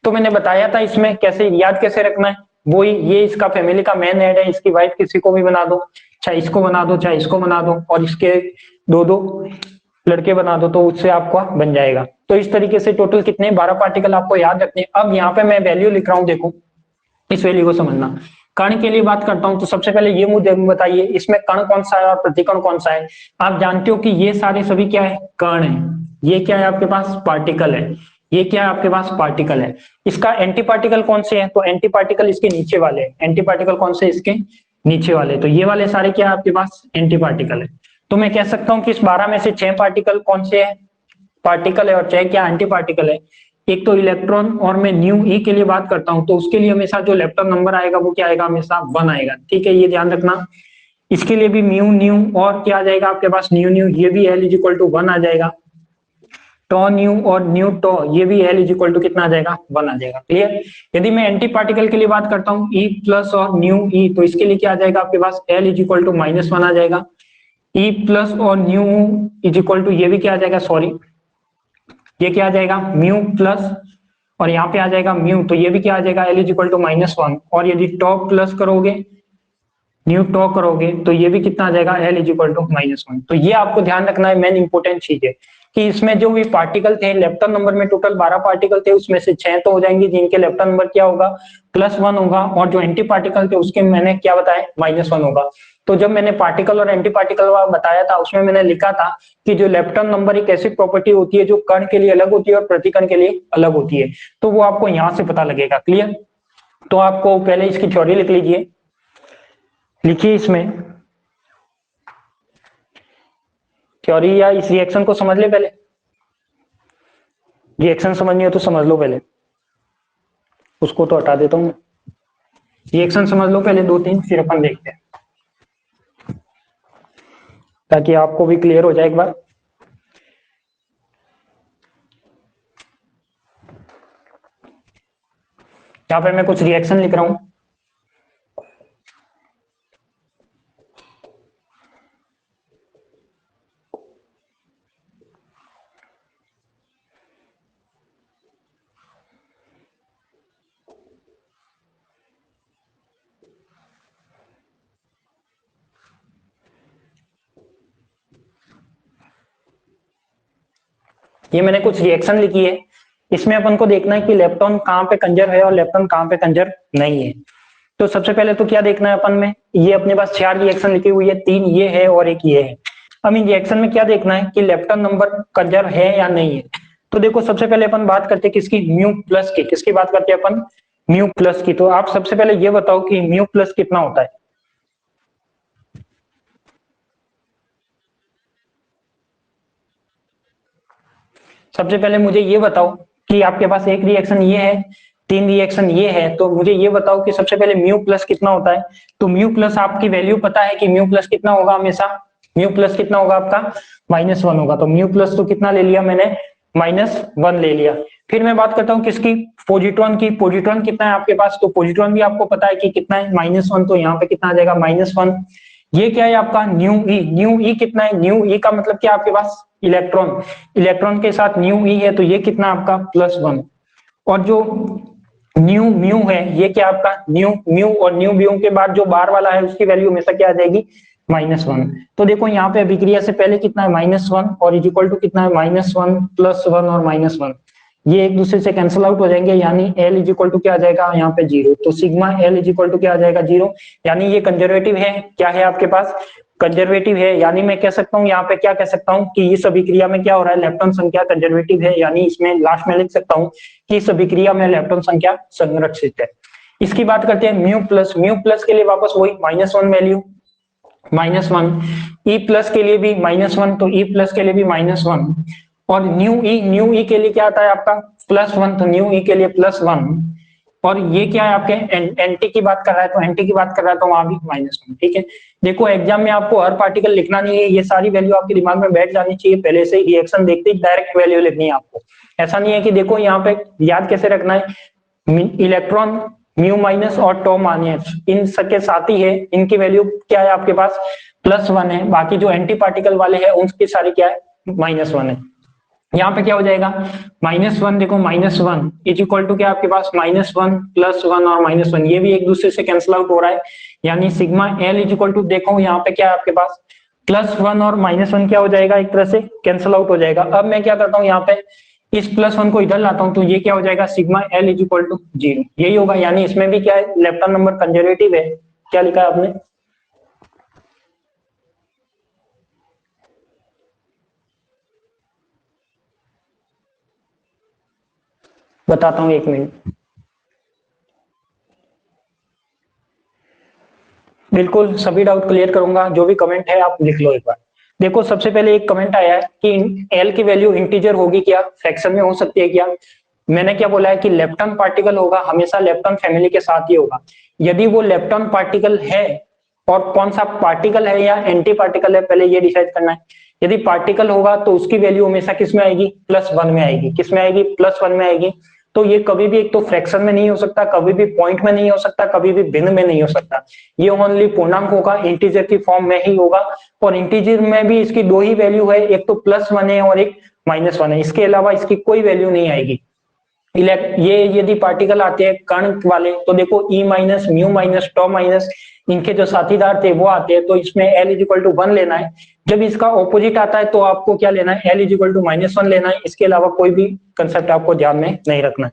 तो मैंने बताया था इसमें कैसे याद कैसे रखना है, वो ही, ये इसका फैमिली का मेन हेड है, इसकी वाइफ किसी को भी बना दो, चाहे इसको बना दो चाहे इसको बना दो, और इसके दो दो लड़के बना दो, तो उससे आपका बन जाएगा। तो इस तरीके से टोटल कितने, 12 पार्टिकल आपको याद रखने। अब यहाँ पे मैं वैल्यू लिख रहा हूँ, देखो इस वैल्यू को समझना। कण के लिए बात करता हूं तो सबसे पहले ये मुझे बताइए इसमें कण कौन सा है और प्रतिकण कौन सा है। आप जानते हो कि ये सारे सभी क्या है, कण है, ये क्या है आपके पास, पार्टिकल है, ये क्या है आपके पास, पार्टिकल है। इसका एंटी पार्टिकल कौन से हैं, तो एंटी पार्टिकल इसके नीचे वाले, एंटी पार्टिकल कौन से, इसके नीचे वाले, तो ये वाले सारे क्या है आपके पास, एंटी पार्टिकल है। तो मैं कह सकता हूं कि इस 12 में से 6 पार्टिकल कौन से हैं, पार्टिकल है, और 6 क्या एंटी पार्टिकल है। एक तो इलेक्ट्रॉन, और मैं न्यू ई के लिए बात करता हूं तो उसके लिए हमेशा जो लेप्टॉन नंबर आएगा वो क्या आएगा, हमेशा 1 आएगा, ठीक है, ये ध्यान रखना। इसके लिए भी म्यू न्यू और क्या आ जाएगा आपके पास, न्यू न्यू, ये भी एल इज इक्वल टू 1 आ जाएगा। टॉ न्यू और न्यू टॉ, ये भी एल इज इक्वल टू कितना आ जाएगा, 1 आ जाएगा, क्लियर। यदि मैं एंटी पार्टिकल के लिए बात करता हूँ ई प्लस और न्यू ई, तो इसके लिए क्या आ जाएगा आपके पास, एल इज इक्वल टू -1 आ जाएगा। ई प्लस और न्यू इज इक्वल टू, ये भी क्या आ जाएगा, सॉरी, ये क्या आ जाएगा, म्यू प्लस, और यहाँ पे आ जाएगा म्यू, तो ये भी क्या आ जाएगा, एल इज इक्वल टू -1। और यदि टॉ प्लस करोगे, न्यू टॉ करोगे, तो ये भी कितना आ जाएगा, एल इज इक्वल टू -1। तो ये आपको ध्यान रखना है, मेन इंपोर्टेंट चीज है कि इसमें जो भी पार्टिकल थे, लेप्टॉन नंबर में टोटल 12 पार्टिकल थे, उसमें से 6 तो हो जाएंगे जिनके लेप्टॉन नंबर क्या होगा, +1 होगा, और जो एंटी पार्टिकल थे उसके मैंने क्या बताया, -1 होगा। तो जब मैंने पार्टिकल और एंटी पार्टिकल बताया था उसमें मैंने लिखा था कि जो लेप्टॉन नंबर एक ऐसी प्रॉपर्टी होती है जो कण के लिए अलग होती है और प्रतिकण के लिए अलग होती है, तो वो आपको यहां से पता लगेगा, क्लियर। तो आपको पहले इसकी थ्योरी लिख लीजिए, लिखिए इसमें थ्योरी, या इस रिएक्शन को समझ ले पहले, रिएक्शन समझनी हो तो समझ लो पहले, उसको तो हटा देता हूं। रिएक्शन समझ लो पहले 2-3, फिर अपन देखते हैं, ताकि आपको भी क्लियर हो जाए एक बार। यहाँ पे मैं कुछ रिएक्शन लिख रहा हूं, ये मैंने कुछ रिएक्शन लिखी है। इसमें अपन को देखना है कि लेप्टॉन कहाँ पे कंजर है और लेप्टॉन कहाँ पे कंजर नहीं है। तो सबसे पहले तो क्या देखना है अपन में, ये अपने पास 4 रिएक्शन लिखी हुई है, 3 ये है और एक ये है। अब इन रिएक्शन में क्या देखना है कि लेप्टॉन नंबर कंजर है या नहीं है। तो देखो सबसे पहले अपन बात करते हैं किसकी, म्यू प्लस की, किसकी बात करते हैं अपन, म्यू प्लस की। तो आप सबसे पहले ये बताओ कि म्यू प्लस कितना होता है। सबसे पहले मुझे ये बताओ कि आपके पास एक रिएक्शन ये है, 3 रिएक्शन ये है, तो मुझे ये बताओ कि सबसे पहले म्यू प्लस कितना होता है। तो म्यू प्लस आपकी वैल्यू पता है कि म्यू प्लस कितना होगा हमेशा, म्यू प्लस कितना होगा आपका -1 होगा। तो म्यू प्लस तो कितना ले लिया मैंने, -1 ले लिया। फिर मैं बात करता हूँ किसकी, पोजिट्रॉन की। पोजिट्रॉन कितना है आपके पास, तो पोजिट्रॉन भी आपको पता है कि कितना है, -1। तो यहाँ पे कितना आ जाएगा, -1। ये क्या है आपका न्यू ई, न्यू ई कितना है, न्यू ई का मतलब क्या आपके पास इलेक्ट्रॉन, इलेक्ट्रॉन के साथ न्यू ई है, तो ये कितना आपका +1। और जो न्यू म्यू है ये क्या आपका न्यू म्यू, और न्यू म्यू के बाद जो बार वाला है उसकी वैल्यू हमेशा क्या आ जाएगी, -1। तो देखो यहाँ पे अभिक्रिया से पहले कितना है, -1 और इज इक्वल टू कितना है, -1 +1 और -1, ये एक दूसरे से कैंसिल आउट हो जाएंगे, यानी L इज इक्वल टू क्या आ जाएगा यहाँ पे 0। तो sigma L is equal to क्या आ जाएगा 0, यानी ये कंजर्वेटिव है। क्या है आपके पास, कंजर्वेटिव है। यानी मैं कह सकता हूँ यहाँ पे क्या कह सकता हूँ कि इस अभिक्रिया में क्या हो रहा है, इलेक्ट्रॉन संख्या कंजर्वेटिव है। यानी इसमें लास्ट में लिख सकता हूँ कि इस अभिक्रिया में इलेक्ट्रॉन संख्या संरक्षित है। इसकी बात करते हैं म्यू प्लस। म्यू प्लस के लिए वापस वही -1 वैल्यू, -1। ई प्लस के लिए भी -1, तो ई प्लस के लिए भी -1। और न्यू ई के लिए क्या आता है आपका +1, तो न्यू ई के लिए +1। और ये क्या है आपके एंटी की बात कर रहा है, तो एंटी की बात कर रहा है तो वहां भी -1। ठीक है, देखो एग्जाम में आपको हर पार्टिकल लिखना नहीं है, ये सारी वैल्यू आपके दिमाग में बैठ जानी चाहिए पहले से ही। रिएक्शन देखते ही डायरेक्ट वैल्यू लिखनी है आपको, ऐसा नहीं है कि देखो यहाँ पे याद कैसे रखना है, इलेक्ट्रॉन म्यू माइनस और टो माइनस इन सबके साथ ही है, इनकी वैल्यू क्या है आपके पास +1 है। बाकी जो एंटी पार्टिकल वाले हैं उनकी सारी क्या है -1 है। यहाँ पे क्या हो जाएगा -1, देखो -1 इज इक्वल टू क्या आपके पास -1 +1 और -1, ये भी एक दूसरे से कैंसिल आउट हो रहा है। यानी sigma L is equal to देखो यहाँ पे क्या है आपके पास +1 और -1 क्या हो जाएगा, एक तरह से कैंसिल आउट हो जाएगा। अब मैं क्या करता हूँ यहाँ पे इस +1 को इधर लाता हूँ, तो ये क्या हो जाएगा sigma L is equal to 0, यही होगा। यानी इसमें भी क्या है लेफ्ट हैंड नंबर कंजर्वेटिव है। क्या लिखा है आपने, बताता हूँ 1 मिनट। बिल्कुल सभी डाउट क्लियर करूंगा, जो भी कमेंट है आप लिख लो एक बार। देखो सबसे पहले एक कमेंट आया है कि एल की वैल्यू इंटीजर होगी क्या, फ्रैक्शन में हो सकती है क्या। मैंने क्या बोला है कि लेप्टन पार्टिकल होगा हमेशा लेप्टन फैमिली के साथ ही होगा। यदि वो लेप्टन पार्टिकल है, और कौन सा पार्टिकल है या एंटी पार्टिकल है पहले ये डिसाइड करना है। यदि पार्टिकल होगा तो उसकी वैल्यू हमेशा किस में आएगी, +1 में आएगी। किस में आएगी, +1 में आएगी। तो ये कभी भी एक तो फ्रैक्शन में नहीं हो सकता, कभी भी पॉइंट में नहीं हो सकता, कभी भी भिन्न में नहीं हो सकता। ये ओनली पूर्णांक होगा, इंटीजर की फॉर्म में ही होगा। और इंटीजर में भी इसकी 2 ही वैल्यू है, एक तो +1 है और एक -1 है, इसके अलावा इसकी कोई वैल्यू नहीं आएगी। ये यदि पार्टिकल आते हैं कण वाले, तो देखो ई माइनस म्यू माइनस टॉ माइनस इनके जो साथीदार थे वो आते हैं, तो इसमें L इज इक्वल टू 1 लेना है। जब इसका ऑपोजिट आता है तो आपको क्या लेना है, L इज इक्वल टू -1 लेना है। इसके अलावा कोई भी कंसेप्ट आपको ध्यान में नहीं रखना है।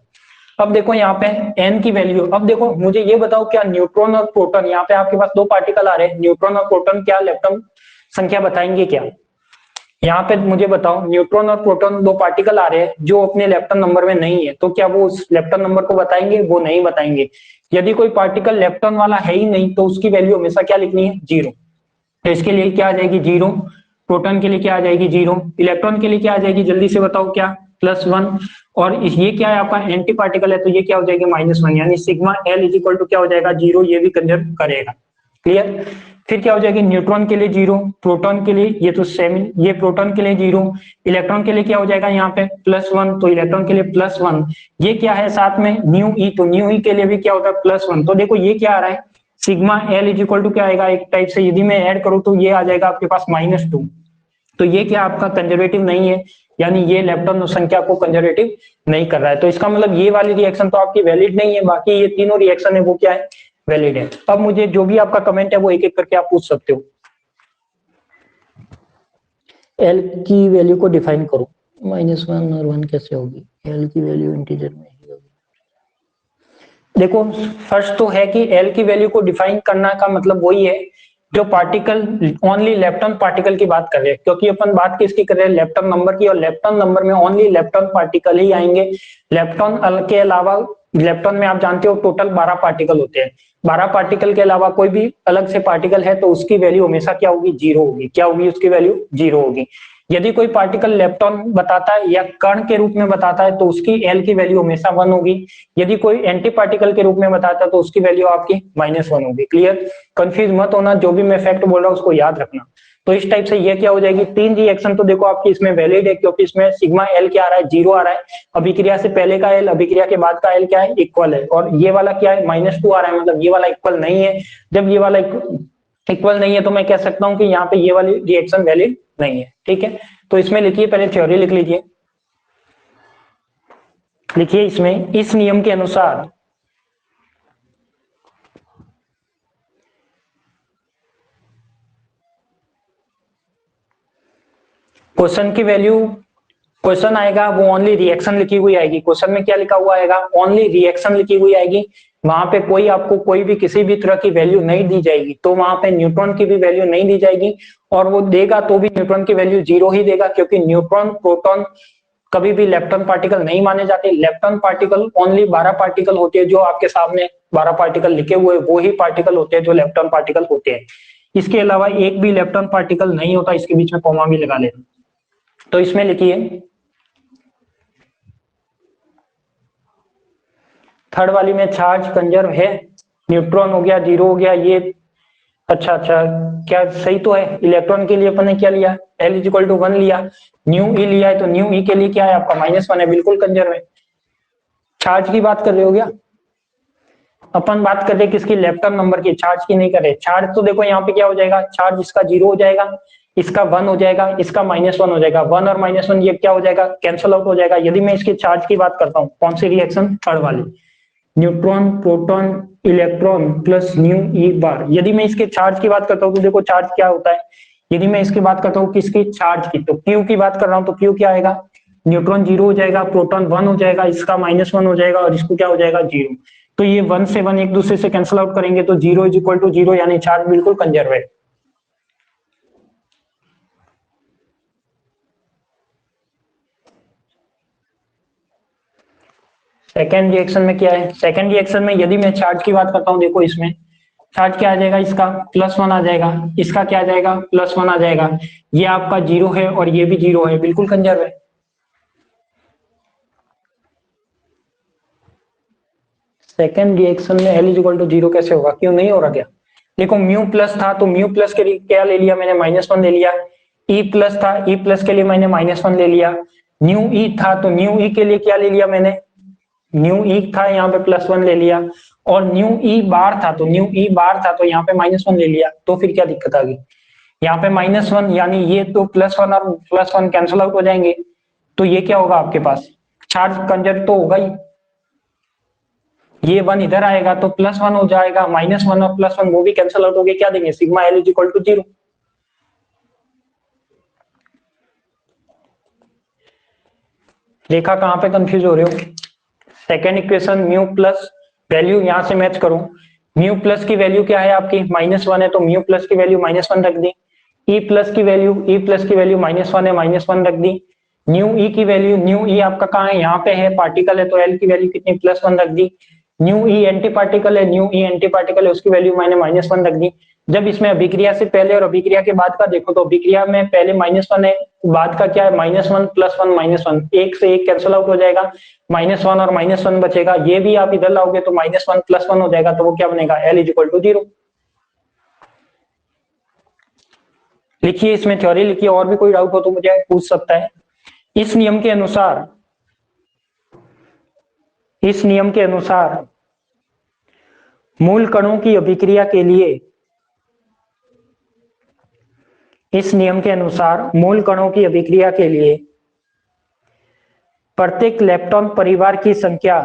अब देखो यहाँ पे n की वैल्यू, अब देखो मुझे ये बताओ क्या न्यूट्रॉन और प्रोटॉन, यहाँ पे आपके पास 2 पार्टिकल आ रहे हैं, न्यूट्रॉन और प्रोटॉन क्या लेप्टन संख्या बताएंगे क्या। यहाँ पे मुझे बताओ न्यूट्रॉन और प्रोटॉन 2 पार्टिकल आ रहे हैं जो अपने लेप्टन नंबर में नहीं है, तो क्या वो उस लेप्टन नंबर को बताएंगे, वो नहीं बताएंगे। यदि कोई पार्टिकल लेप्टन वाला है ही नहीं तो उसकी वैल्यू हमेशा क्या लिखनी है, 0। तो इसके लिए क्या आ जाएगी 0, प्रोटॉन के लिए क्या आ जाएगी 0, इलेक्ट्रॉन के लिए क्या आ जाएगी जल्दी से बताओ क्या, +1। और ये क्या है आपका एंटी पार्टिकल है, तो ये क्या हो जाएगी -1। यानी sigma L is equal to क्या हो जाएगा 0, ये भी कंजर्व करेगा। क्लियर। फिर क्या हो जाएगी न्यूट्रॉन के लिए 0, प्रोटॉन के लिए ये तो सेम, ये प्रोटॉन के लिए 0, इलेक्ट्रॉन के लिए क्या हो जाएगा यहाँ पे +1, तो इलेक्ट्रॉन के लिए +1। ये क्या है साथ में न्यू ई, तो न्यू ई के लिए भी क्या होता है +1। तो देखो ये क्या आ रहा है sigma L is equal to क्या आएगा, एक टाइप से यदि मैं ऐड करूं तो ये आ जाएगा आपके पास -2। तो ये क्या आपका कंजर्वेटिव नहीं है, यानी ये लेप्टन संख्या को कंजर्वेटिव नहीं कर रहा है। तो इसका मतलब ये वाली रिएक्शन तो आपकी वैलिड नहीं है, बाकी ये तीनों रिएक्शन है वो क्या है, वैलिड है। अब मुझे जो भी आपका कमेंट है वो एक एक करके आप पूछ सकते हो। L की वैल्यू को डिफाइन करो, -1 और 1 कैसे होगी, L की वैल्यू इंटीजर में ही होगी। देखो फर्स्ट तो है कि L की वैल्यू को डिफाइन करना का मतलब वही है जो पार्टिकल ओनली लेप्टन पार्टिकल की बात कर रहे हैं, क्योंकि अपन बात किसकी कर रहे हैं, लेप्टन नंबर की। और लेप्टन नंबर में ओनली लेप्टन पार्टिकल ही आएंगे। लेप्टन के अलावा, लेप्टन में आप जानते हो टोटल 12 पार्टिकल होते हैं, 12 पार्टिकल के अलावा कोई भी अलग से पार्टिकल है तो उसकी वैल्यू हमेशा क्या होगी, 0 होगी। क्या होगी उसकी वैल्यू, 0 होगी। यदि कोई पार्टिकल लेप्टॉन बताता है या कण के रूप में बताता है तो उसकी एल की वैल्यू हमेशा 1 होगी। यदि कोई एंटी पार्टिकल के रूप में बताता है तो उसकी वैल्यू आपकी -1 होगी। क्लियर, कंफ्यूज मत होना, जो भी मैं फैक्ट बोल रहा हूँ उसको याद रखना। तो इस टाइप से ये क्या हो जाएगी, 3 रिएक्शन तो देखो आपकी इसमें वैलिड है, क्योंकि इसमें सिग्मा एल क्या आ रहा है, 0 आ रहा है। अभिक्रिया से पहले का एल अभिक्रिया के बाद का एल क्या है, इक्वल है। और ये वाला क्या है, -2 आ रहा है, मतलब ये वाला इक्वल नहीं है। जब ये वाला इक्वल नहीं है तो मैं कह सकता हूं कि यहाँ पे ये वाली रिएक्शन वैलिड नहीं है। ठीक है, तो इसमें लिखिए, पहले थ्योरी लिख लीजिए। लिखिए इसमें, इस नियम के अनुसार क्वेश्चन की वैल्यू, क्वेश्चन आएगा वो ओनली रिएक्शन लिखी हुई आएगी। क्वेश्चन में क्या लिखा हुआ आएगा, ओनली रिएक्शन लिखी हुई आएगी। वहां पे कोई आपको कोई भी किसी भी तरह की वैल्यू नहीं दी जाएगी। तो वहां पे न्यूट्रॉन की भी वैल्यू नहीं दी जाएगी, और वो देगा तो भी न्यूट्रॉन की वैल्यू 0 ही देगा, क्योंकि न्यूट्रॉन प्रोटॉन कभी भी लेप्टॉन पार्टिकल नहीं माने जाते। लेप्टॉन पार्टिकल ओनली 12 पार्टिकल होते हैं, जो आपके सामने 12 पार्टिकल लिखे हुए वो ही पार्टिकल होते हैं जो लेप्टॉन पार्टिकल होते हैं। इसके अलावा एक भी लेप्टॉन पार्टिकल नहीं होता। इसके बीच में कॉमा भी लगा लेना। तो इसमें लिखिए, थर्ड वाली में चार्ज कंजर्व है, न्यूट्रॉन हो गया 0 हो गया ये। अच्छा, क्या सही तो है। इलेक्ट्रॉन के लिए अपन ने क्या लिया, L इक्वल टू 1 लिया, न्यू ई लिया है, तो न्यू ई के लिए क्या है आपका -1 है, बिल्कुल कंजर्व है। चार्ज की बात कर रहे हो क्या, अपन बात कर रहे हैं किसकी, लेप्टॉन नंबर की, चार्ज की नहीं कर रहे। चार्ज तो देखो यहाँ पे क्या हो जाएगा, चार्ज इसका 0 हो जाएगा, इसका 1 हो जाएगा, इसका -1 हो जाएगा। 1 और -1 ये क्या हो जाएगा, कैंसल आउट हो जाएगा। यदि मैं इसके चार्ज की बात करता हूँ, कौन सी रिएक्शन, थर्ड वाली, neutron proton electron plus nu e bar. यदि मैं इसके चार्ज की बात करता हूँ तो देखो चार्ज क्या होता है। यदि मैं इसकी बात करता हूँ किसकी, चार्ज की, तो क्यू की बात कर रहा हूँ तो क्यू क्या आएगा, न्यूट्रॉन 0 हो जाएगा, प्रोटॉन 1 हो जाएगा, इसका -1 हो जाएगा, और इसको क्या हो जाएगा 0। तो ये 1 से 1 एक दूसरे से कैंसिल आउट करेंगे, तो 0 इज इक्वल टू 0, यानी चार्ज बिल्कुल कंजर्व है। सेकेंड रिएक्शन में क्या है, सेकेंड रिएक्शन में यदि मैं चार्ज की बात करता हूँ, देखो इसमें चार्ज क्या आ जाएगा, इसका +1 आ जाएगा, इसका क्या आ जाएगा, +1 आ जाएगा। ये आपका 0 है और ये भी 0 है, बिल्कुल कंजर्व है। सेकेंड रिएक्शन में L इक्वल टू 0 कैसे होगा, क्यों नहीं हो रहा क्या। देखो म्यू प्लस था तो म्यू प्लस के लिए क्या ले लिया मैंने, -1 ले लिया। ई प्लस था, ई प्लस के लिए मैंने -1 ले लिया। न्यू ई था तो न्यू ई के लिए क्या ले लिया मैंने, न्यू ई था, यहाँ पे +1 ले लिया। और न्यू ई बार था तो न्यू ई बार था तो यहाँ पे -1 ले लिया। तो फिर क्या दिक्कत आ गई, यहाँ पे -1, यानी ये तो +1 और +1 कैंसिल आउट हो जाएंगे। तो ये क्या होगा आपके पास, चार्ज कंजर्व तो होगा ही। ये 1 इधर आएगा तो +1 हो जाएगा, -1 और +1 वो भी कैंसिल आउट हो गए, क्या देंगे, सिग्मा L इक्वल टू 0। देखा कहां पे कंफ्यूज हो रहे हो। Second equation mu plus value यहां से मैच करो। म्यू प्लस की वैल्यू क्या है आपकी, -1 है, तो म्यू प्लस की वैल्यू -1 रख दी। ई प्लस की वैल्यू -1 है, -1 रख दी। न्यू ई की वैल्यू, न्यू ई आपका कहाँ है, यहाँ पे है, पार्टिकल है, तो एल की वैल्यू कितनी, +1 रख दी। न्यू ई एंटी पार्टिकल है, न्यू ई एंटी पार्टिकल है, उसकी वैल्यू मैंने -1 रख दी। जब इसमें अभिक्रिया से पहले और अभिक्रिया के बाद का देखो, तो अभिक्रिया में पहले -1 है, बाद का क्या है, -1 +1 -1, एक से एक कैंसिल आउट हो जाएगा, -1 और -1 बचेगा। ये भी आप इधर लाओगे तो -1 +1 हो जाएगा, तो वो क्या बनेगा, L इक्वल टू 0। लिखिए इसमें थ्योरी लिखिए, और भी कोई डाउट हो तो मुझे पूछ सकता है। इस नियम के अनुसार, इस नियम के अनुसार मूल कणों की अभिक्रिया के लिए, इस नियम के अनुसार मूल कणों की अभिक्रिया के लिए प्रत्येक लेप्टॉन परिवार की संख्या,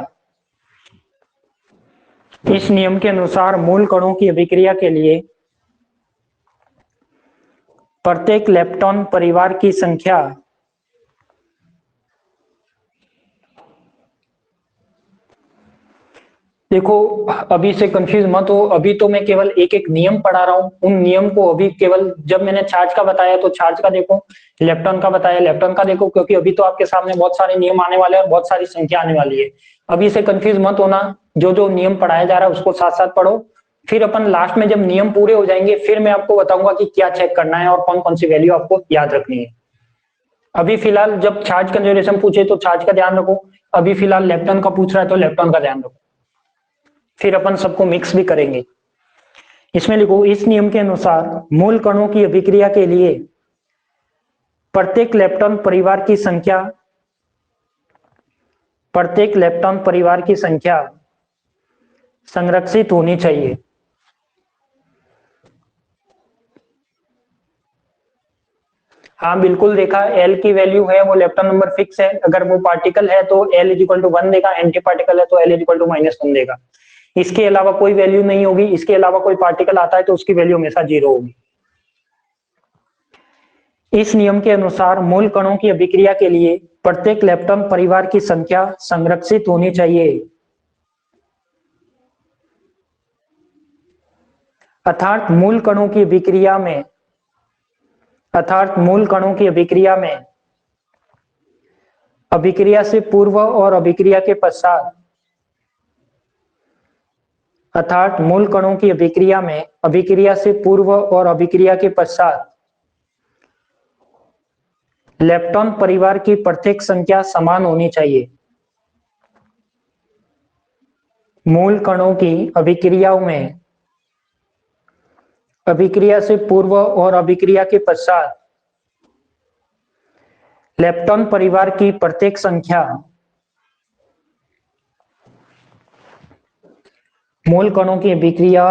इस नियम के अनुसार मूल कणों की अभिक्रिया के लिए प्रत्येक लेप्टॉन परिवार की संख्या देखो अभी से कंफ्यूज मत हो, अभी तो मैं केवल एक एक नियम पढ़ा रहा हूं। उन नियम को अभी केवल, जब मैंने चार्ज का बताया तो चार्ज का देखो, इलेक्ट्रॉन का बताया इलेक्ट्रॉन का देखो, क्योंकि अभी तो आपके सामने बहुत सारे नियम आने वाले हैं और बहुत सारी संख्या आने वाली है। अभी से कंफ्यूज मत होना, जो जो नियम पढ़ाया जा रहा है उसको साथ साथ पढ़ो। फिर अपन लास्ट में जब नियम पूरे हो जाएंगे फिर मैं आपको बताऊंगा कि क्या चेक करना है और कौन कौन सी वैल्यू आपको याद रखनी है। अभी फिलहाल जब चार्ज कंजर्वेशन पूछे तो चार्ज का ध्यान रखो, अभी फिलहाल लेप्टन का पूछ रहा है तो लेप्टन का ध्यान रखो, फिर अपन सबको मिक्स भी करेंगे। इसमें लिखो, इस नियम के अनुसार मूल कणों की अभिक्रिया के लिए प्रत्येक लेप्टॉन परिवार की संख्या संरक्षित होनी चाहिए। हाँ बिल्कुल देखा, एल की वैल्यू है वो लेप्टॉन नंबर फिक्स है, अगर वो पार्टिकल है तो एल इज इक्वल टू 1 देगा, एंटी पार्टिकल है तो एल इज इक्वल टू -1 देगा। इसके अलावा कोई वैल्यू नहीं होगी, इसके अलावा कोई पार्टिकल आता है तो उसकी वैल्यू हमेशा 0 होगी। इस नियम के अनुसार मूल कणों की अभिक्रिया के लिए प्रत्येक लेप्टॉन परिवार की संख्या संरक्षित होनी चाहिए, अर्थात मूल कणों की अभिक्रिया में अभिक्रिया से पूर्व और अभिक्रिया के पश्चात अर्थात मूल कणों की अभिक्रिया में अभिक्रिया से पूर्व और अभिक्रिया के पश्चात लेप्टॉन परिवार की प्रत्येक संख्या समान होनी चाहिए। मूल कणों की अभिक्रियाओं में अभिक्रिया से पूर्व और अभिक्रिया के पश्चात लेप्टॉन परिवार की प्रत्येक संख्या मूल कणों की अभिक्रिया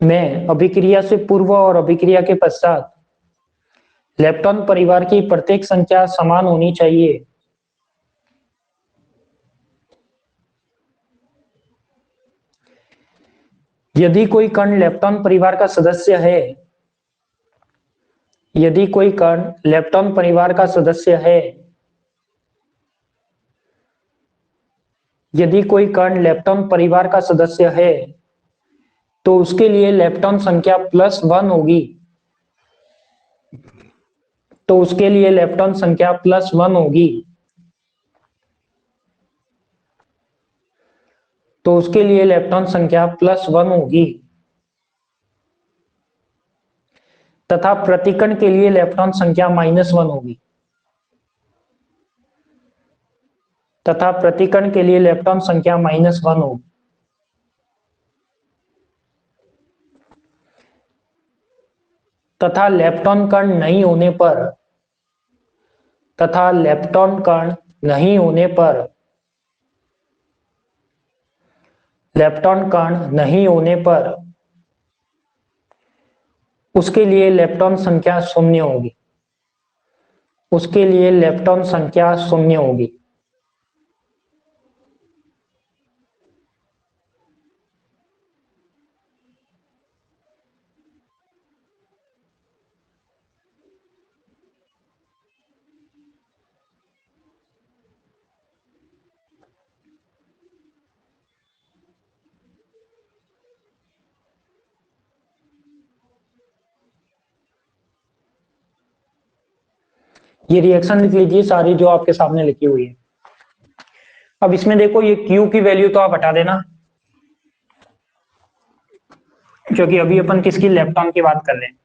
में अभिक्रिया से पूर्व और अभिक्रिया के पश्चात लेप्टॉन परिवार की प्रत्येक संख्या समान होनी चाहिए। यदि कोई कण लेप्टॉन परिवार का सदस्य है यदि कोई कण लेप्टॉन परिवार का सदस्य है यदि कोई कण लेप्टॉन परिवार का सदस्य है तो उसके लिए लेप्टॉन संख्या +1 होगी, तो उसके लिए लेप्टॉन संख्या +1 होगी, तो उसके लिए लेप्टॉन संख्या +1 होगी, तथा प्रतिकण के लिए लेप्टॉन संख्या -1 होगी, तथा प्रतिकण के लिए लेप्टॉन संख्या -1 होगी। तथा लेप्टॉन कण नहीं होने पर तथा लेप्टॉन कण नहीं होने पर लेप्टॉन कण नहीं होने पर उसके लिए लेप्टॉन संख्या 0 होगी, उसके लिए लेप्टॉन संख्या 0 होगी। ये रिएक्शन लिख लीजिए सारी जो आपके सामने लिखी हुई है। अब इसमें देखो, ये Q की वैल्यू तो आप हटा देना, क्योंकि अभी अपन किसकी लेप्टॉन की बात कर रहे हैं।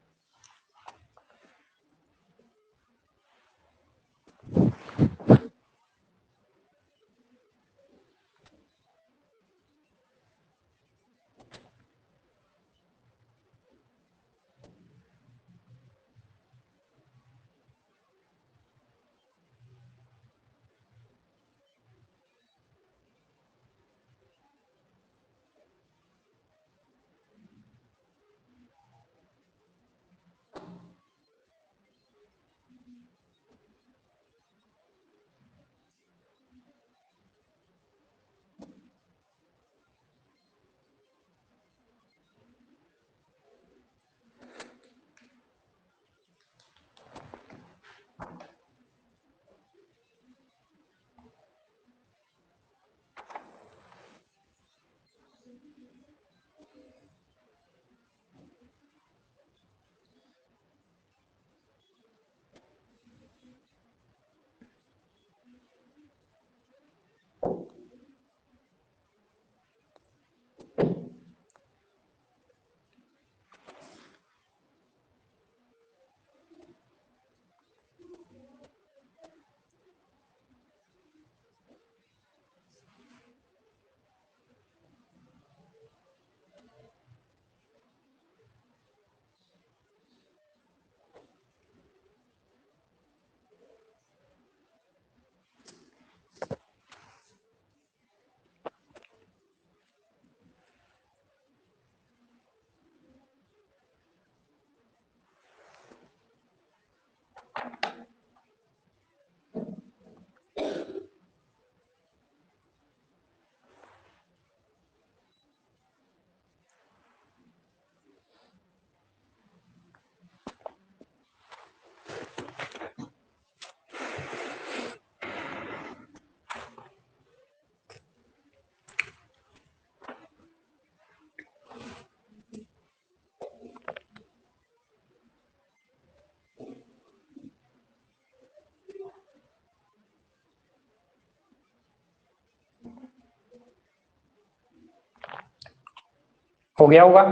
हो गया होगा।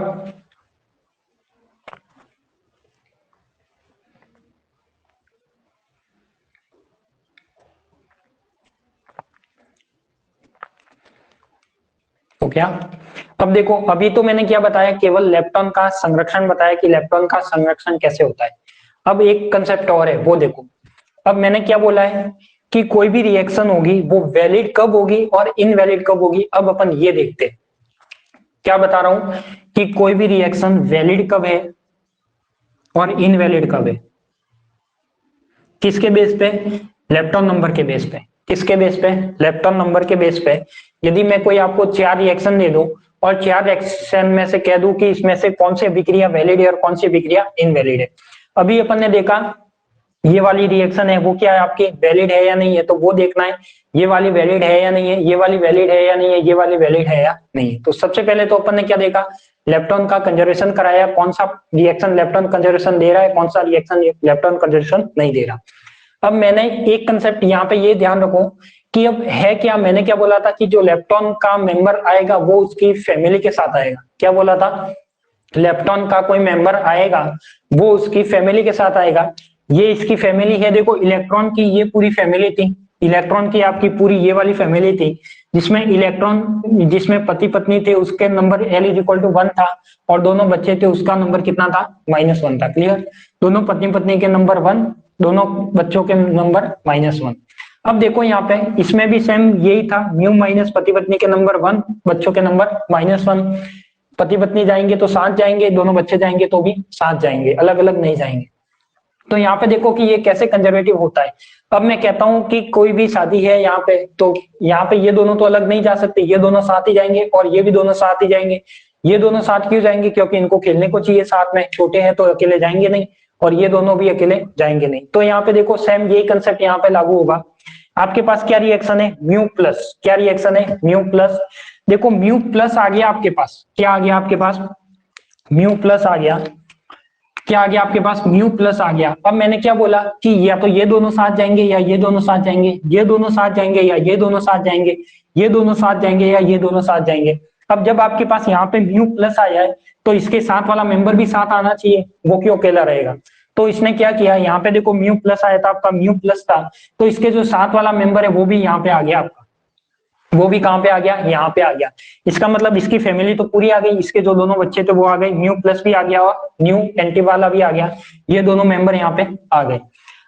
हो गया। अब देखो, अभी तो मैंने क्या बताया, केवल लेप्टॉन का संरक्षण बताया कि लेप्टॉन का संरक्षण कैसे होता है। अब एक कंसेप्ट और है, वो देखो। अब मैंने क्या बोला है कि कोई भी रिएक्शन होगी वो वैलिड कब होगी और इनवैलिड कब होगी। अब अपन ये देखते हैं, क्या बता रहा हूं कि कोई भी रिएक्शन वैलिड कब है और इनवैलिड कब है। किसके बेस पे? लेप्टॉन नंबर के बेस पे। किसके बेस पे? लेप्टॉन नंबर के बेस पे। यदि मैं कोई आपको 4 रिएक्शन दे दूं और 4 रिएक्शन में से कह दूं कि इसमें से कौन सी अभिक्रिया वैलिड है और कौन सी अभिक्रिया इनवैलिड है। अभी अपन ने देखा ये वाली रिएक्शन है वो क्या है आपकी, वैलिड है या नहीं है, तो वो देखना है। ये वाली वैलिड है या नहीं है, ये वाली वैलिड है या नहीं है, ये वाली वैलिड है या नहीं है। तो सबसे पहले तो अपन ने क्या देखा, लेप्टॉन का कंजर्वेशन कराया, कौन सा रिएक्शन लेप्टॉन कंजर्वेशन दे रहा है, कौन सा रिएक्शन लेप्टॉन कंजर्वेशन नहीं दे रहा। अब मैंने एक कंसेप्ट यहाँ पे ये ध्यान रखो कि अब है क्या, मैंने क्या बोला था कि जो लेप्टॉन का मेंबर आएगा वो उसकी फैमिली के साथ आएगा। क्या बोला था? लेप्टॉन का कोई मेंबर आएगा वो उसकी फैमिली के साथ आएगा। ये इसकी फैमिली है, देखो इलेक्ट्रॉन की ये पूरी फैमिली थी, इलेक्ट्रॉन की आपकी पूरी ये वाली फैमिली थी, जिसमें इलेक्ट्रॉन, जिसमें पति पत्नी थे उसके number L is equal to 1 था, और दोनों बच्चे थे उसका नंबर कितना था, -1 था। क्लियर? दोनों पत्नी पत्नी के नंबर 1, दोनों बच्चों के नंबर -1। अब देखो यहाँ पे इसमें भी सेम यही था, म्यू माइनस पति पत्नी के नंबर 1, बच्चों के नंबर -1। पति पत्नी जाएंगे तो साथ जाएंगे, दोनों बच्चे जाएंगे तो भी साथ जाएंगे, अलग अलग नहीं जाएंगे। तो यहाँ पे देखो कि ये कैसे कंजर्वेटिव होता है। अब मैं कहता हूं कि कोई भी शादी है यहाँ पे, तो यहाँ पे ये दोनों तो अलग नहीं जा सकते, ये दोनों साथ ही जाएंगे और ये भी दोनों साथ ही जाएंगे। ये दोनों साथ क्यों जाएंगे? क्योंकि इनको खेलने को चाहिए साथ में, छोटे हैं तो अकेले जाएंगे नहीं, और ये दोनों भी अकेले जाएंगे नहीं। तो यहाँ पे देखो सेम यही कंसेप्ट यहाँ पे लागू होगा। आपके पास क्या रिएक्शन है, म्यू प्लस। क्या रिएक्शन है? Mu plus. देखो म्यू प्लस आ गया आपके पास, क्या आ गया आपके पास, म्यू प्लस आ गया। क्या आ गया आपके पास? म्यू प्लस आ गया। अब मैंने क्या बोला कि या तो ये दोनों साथ जाएंगे या ये दोनों साथ जाएंगे, ये दोनों साथ जाएंगे या ये दोनों साथ जाएंगे, ये दोनों साथ जाएंगे या ये दोनों साथ जाएंगे। अब जब आपके पास यहाँ पे म्यू प्लस आया है तो इसके साथ वाला मेंबर भी साथ आना चाहिए, वो क्यों अकेला रहेगा। तो इसने क्या किया, यहाँ पे देखो म्यू प्लस आया था आपका, म्यू प्लस था, तो इसके जो साथ वाला मेंबर है वो भी यहाँ पे आ गया आपका, वो भी कहां पे आ गया, यहाँ पे आ गया। इसका मतलब इसकी फैमिली तो पूरी आ गई, इसके जो दोनों बच्चे थे वो आ गए, म्यू प्लस भी आ गया और न्यू एंटी वाला भी आ गया, ये दोनों मेंबर यहाँ पे आ गए।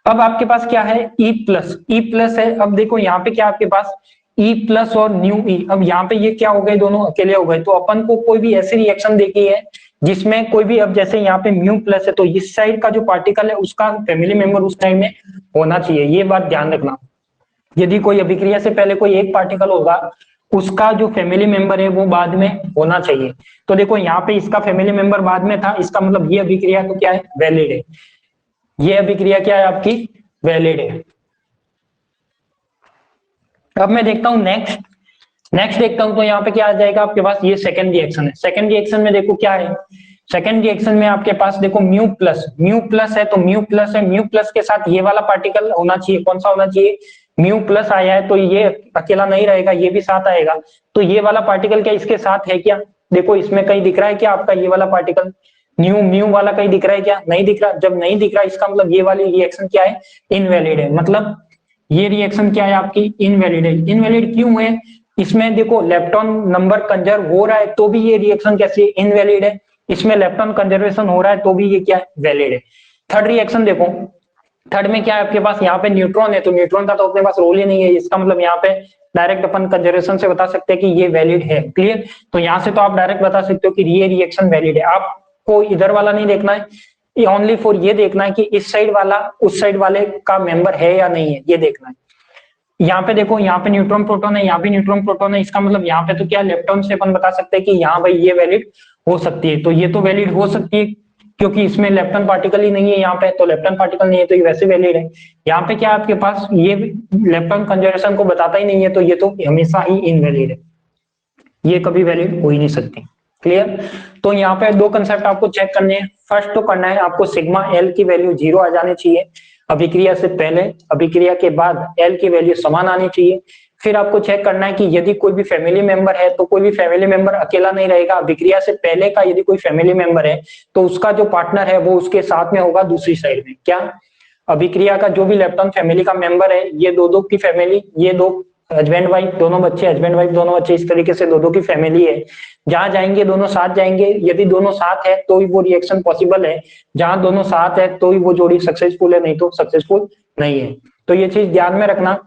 अब आपके पास क्या है, ई प्लस। ई प्लस है, अब देखो यहाँ पे क्या आपके पास ई प्लस और न्यू ई। अब यहाँ पे ये क्या हो गए, दोनों अकेले हो गए। तो अपन को कोई भी ऐसी रिएक्शन देखी है जिसमें कोई भी, अब जैसे यहाँ पे म्यू प्लस है तो इस साइड का जो पार्टिकल है उसका फैमिली मेंबर उस साइड में होना चाहिए, ये बात ध्यान रखना। यदि कोई अभिक्रिया से पहले कोई एक पार्टिकल होगा उसका जो फैमिली मेंबर है वो बाद में होना चाहिए। तो देखो यहाँ पे इसका फैमिली मेंबर बाद में था, इसका मतलब ये अभिक्रिया तो क्या है, वैलिड है। ये अभिक्रिया क्या है आपकी, वैलिड है। अब मैं देखता हूं नेक्स्ट देखता हूं, तो यहाँ पे क्या आ जाएगा आपके पास, ये सेकंड रिएक्शन है। सेकंड रिएक्शन में देखो क्या है, सेकंड रिएक्शन में आपके पास देखो म्यू प्लस है, तो म्यू प्लस है, म्यू प्लस के साथ ये वाला पार्टिकल होना चाहिए, कौन सा होना चाहिए, म्यू प्लस आया है तो ये अकेला नहीं रहेगा, ये भी साथ आएगा। तो ये वाला पार्टिकल क्या इसके साथ है क्या, देखो इसमें कहीं दिख रहा है क्या आपका ये वाला पार्टिकल, न्यू म्यू वाला कहीं दिख रहा है क्या, नहीं दिख रहा। जब नहीं दिख रहा इसका मतलब ये वाली रिएक्शन क्या है, इनवैलिड है। मतलब ये रिएक्शन क्या है आपकी, इनवैलिड है। इनवैलिड क्यों है, इसमें देखो लेप्टॉन नंबर कंजर्व हो रहा है तो भी ये रिएक्शन कैसी है, इनवैलिड है। इसमें लेप्टॉन कंजर्वेशन हो रहा है तो भी ये क्या है, वैलिड है। थर्ड रिएक्शन देखो, थर्ड में क्या है आपके पास, यहाँ पे न्यूट्रॉन है, तो न्यूट्रॉन का तो अपने पास रोल ही नहीं है, इसका मतलब यहाँ पे डायरेक्ट अपन कंजर्वेशन से बता सकते हैं कि ये वैलिड है। क्लियर? तो यहाँ से तो आप डायरेक्ट बता सकते हो कि ये रिएक्शन वैलिड है। आपको इधर वाला नहीं देखना है, ओनली फॉर ये देखना है कि इस साइड वाला उस साइड वाले का मेंबर है या नहीं है, ये देखना है। यहाँ पे देखो, यहाँ पे न्यूट्रॉन प्रोटॉन है, यहाँ पे न्यूट्रॉन प्रोटॉन है, इसका मतलब यहाँ पे तो क्या लेप्टॉन से अपन बता सकते हैं कि यहाँ भाई ये वैलिड हो सकती है। तो ये तो वैलिड हो सकती है क्योंकि इसमें लेप्टॉन पार्टिकल ही नहीं है, यहाँ पे तो लेप्टॉन पार्टिकल नहीं है तो ये वैसे वैलिड है। यहाँ पे क्या आपके पास ये लेप्टॉन कंजर्वेशन को बताता ही नहीं है तो ये तो हमेशा ही इनवैलिड है, ये कभी वैलिड हो ही नहीं सकती। क्लियर? तो यहाँ पे दो कंसेप्ट आपको चेक करने हैं। फर्स्ट तो करना है आपको सिग्मा एल की वैल्यू 0 आ जानी चाहिए, अभिक्रिया से पहले, अभिक्रिया के बाद एल की वैल्यू समान आनी चाहिए। फिर आपको चेक करना है कि यदि कोई भी फैमिली मेंबर है तो कोई भी फैमिली मेंबर अकेला नहीं रहेगा। अभिक्रिया से पहले का यदि कोई फैमिली मेंबर है तो उसका जो पार्टनर है वो उसके साथ में होगा दूसरी साइड में। क्या अभिक्रिया का जो भी लेप्टोन फैमिली का मेंबर है, ये दो दो की फैमिली, ये दो हस्बैंड वाइफ दोनों बच्चे, हस्बैंड वाइफ दोनों बच्चे, इस तरीके से दो दो की फैमिली है। जहां जाएंगे दोनों साथ जाएंगे, यदि दोनों साथ है तो ही वो रिएक्शन पॉसिबल है, जहां दोनों साथ है तो ही वो जोड़ी सक्सेसफुल है, नहीं तो सक्सेसफुल नहीं है। तो ये चीज ध्यान में रखना।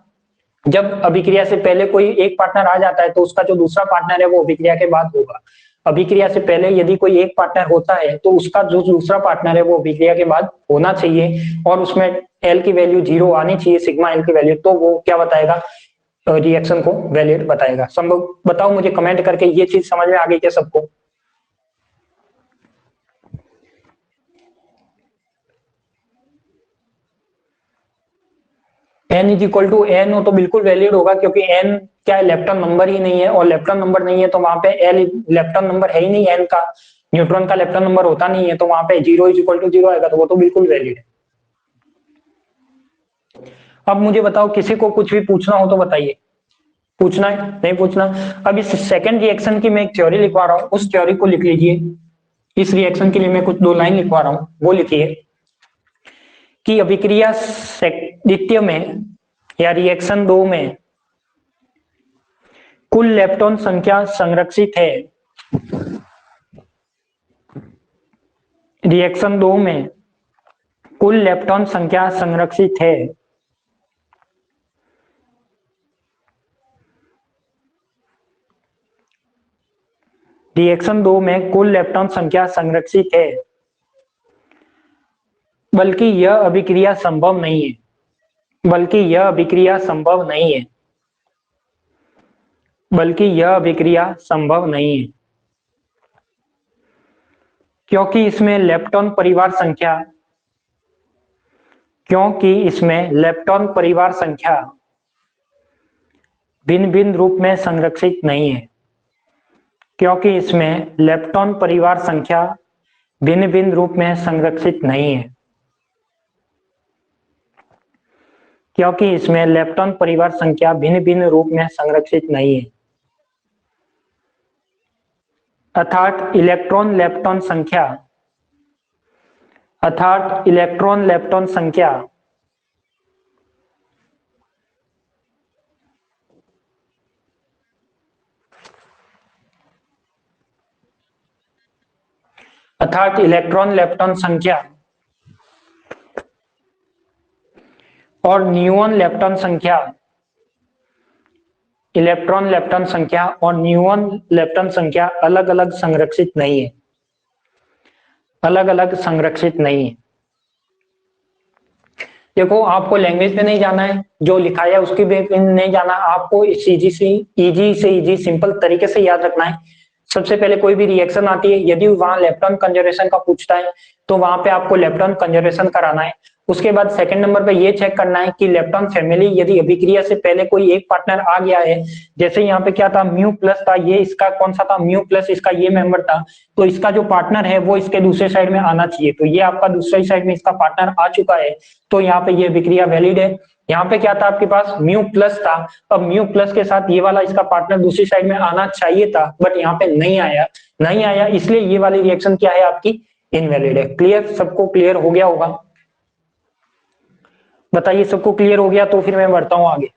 जब अभिक्रिया से पहले कोई एक पार्टनर आ जाता है तो उसका जो दूसरा पार्टनर है वो अभिक्रिया के बाद होगा। अभिक्रिया से पहले यदि कोई एक पार्टनर होता है तो उसका जो दूसरा पार्टनर है वो अभिक्रिया के बाद होना चाहिए, और उसमें एल की वैल्यू 0 आनी चाहिए, सिग्मा एल की वैल्यू, तो वो क्या बताएगा, रिएक्शन को वैलिड बताएगा। संभव बताओ मुझे कमेंट करके, ये चीज समझ में आ गई क्या सबको? N is equal to N हो तो बिल्कुल वैलिड होगा, क्योंकि एन क्या है, लेप्टन नंबर ही नहीं है, और लेप्टन नंबर नहीं है तो वहां पे एल लेप्टन नंबर है ही नहीं, एन का न्यूट्रॉन का लेप्टन नंबर होता नहीं है, तो वहां पे 0 इज इक्वल टू 0 आएगा, तो वो तो बिल्कुल वैलिड है। अब मुझे बताओ, किसी को कुछ भी पूछना हो तो बताइए। पूछना है नहीं पूछना? अब इस सेकंड रिएक्शन की मैं एक थ्योरी लिखवा रहा हूं, उस थ्योरी को लिख लीजिए। इस रिएक्शन के लिए मैं कुछ 2 लाइन लिखवा रहा हूं, वो लिखिए कि अभिक्रिया द्वितीय में या रिएक्शन 2 में कुल लेप्टॉन संख्या संरक्षित है। रिएक्शन 2 में कुल लेप्टॉन संख्या संरक्षित है। रिएक्शन 2 में कुल लेप्टॉन संख्या संरक्षित है, बल्कि यह अभिक्रिया संभव नहीं है, बल्कि यह अभिक्रिया संभव नहीं है, बल्कि यह अभिक्रिया संभव नहीं है, क्योंकि इसमें लेप्टॉन परिवार संख्या, क्योंकि इसमें लेप्टॉन परिवार संख्या भिन्न भिन्न रूप में संरक्षित नहीं है, क्योंकि इसमें लेप्टॉन परिवार संख्या भिन्न भिन्न रूप में संरक्षित नहीं है, क्योंकि इसमें लेप्टॉन परिवार संख्या भिन्न भिन्न रूप में संरक्षित नहीं है। अर्थात इलेक्ट्रॉन लेप्टॉन संख्या, अर्थात इलेक्ट्रॉन लेप्टॉन संख्या अर्थात इलेक्ट्रॉन लेप्टॉन संख्या और न्यूऑन लेप्टॉन संख्या, इलेक्ट्रॉन लेप्टॉन संख्या और न्यूऑन लेप्टॉन संख्या अलग अलग संरक्षित नहीं है, अलग अलग संरक्षित नहीं है। देखो, आपको लैंग्वेज पे नहीं जाना है, जो लिखा है उसकी भी नहीं जाना, आपको इजी से इजी सिंपल तरीके से याद रखना है। सबसे पहले कोई भी रिएक्शन आती है, यदि वहां लेप्टॉन कंजर्वेशन का पूछता है तो वहां पे आपको लेप्टॉन कंजर्वेशन कराना है। उसके बाद सेकंड नंबर पे ये चेक करना है कि लेप्टॉन फैमिली यदि अभिक्रिया से पहले कोई एक पार्टनर आ गया है, जैसे यहाँ पे क्या था, म्यू प्लस था, ये इसका कौन सा था, म्यू प्लस, इसका ये मेंबर था, तो इसका जो पार्टनर है वो इसके दूसरे साइड में आना चाहिए, तो ये आपका दूसरी साइड में इसका पार्टनर आ चुका है, तो यहाँ पे ये अभिक्रिया वैलिड है। यहाँ पे क्या था आपके पास, म्यू प्लस था, अब म्यू प्लस के साथ ये वाला इसका पार्टनर दूसरी साइड में आना चाहिए था, बट यहाँ पे नहीं आया, नहीं आया, इसलिए ये वाली रिएक्शन क्या है आपकी, इनवैलिड है। क्लियर? सबको क्लियर हो गया होगा? बताइए, सबको क्लियर हो गया तो फिर मैं बढ़ता हूं आगे।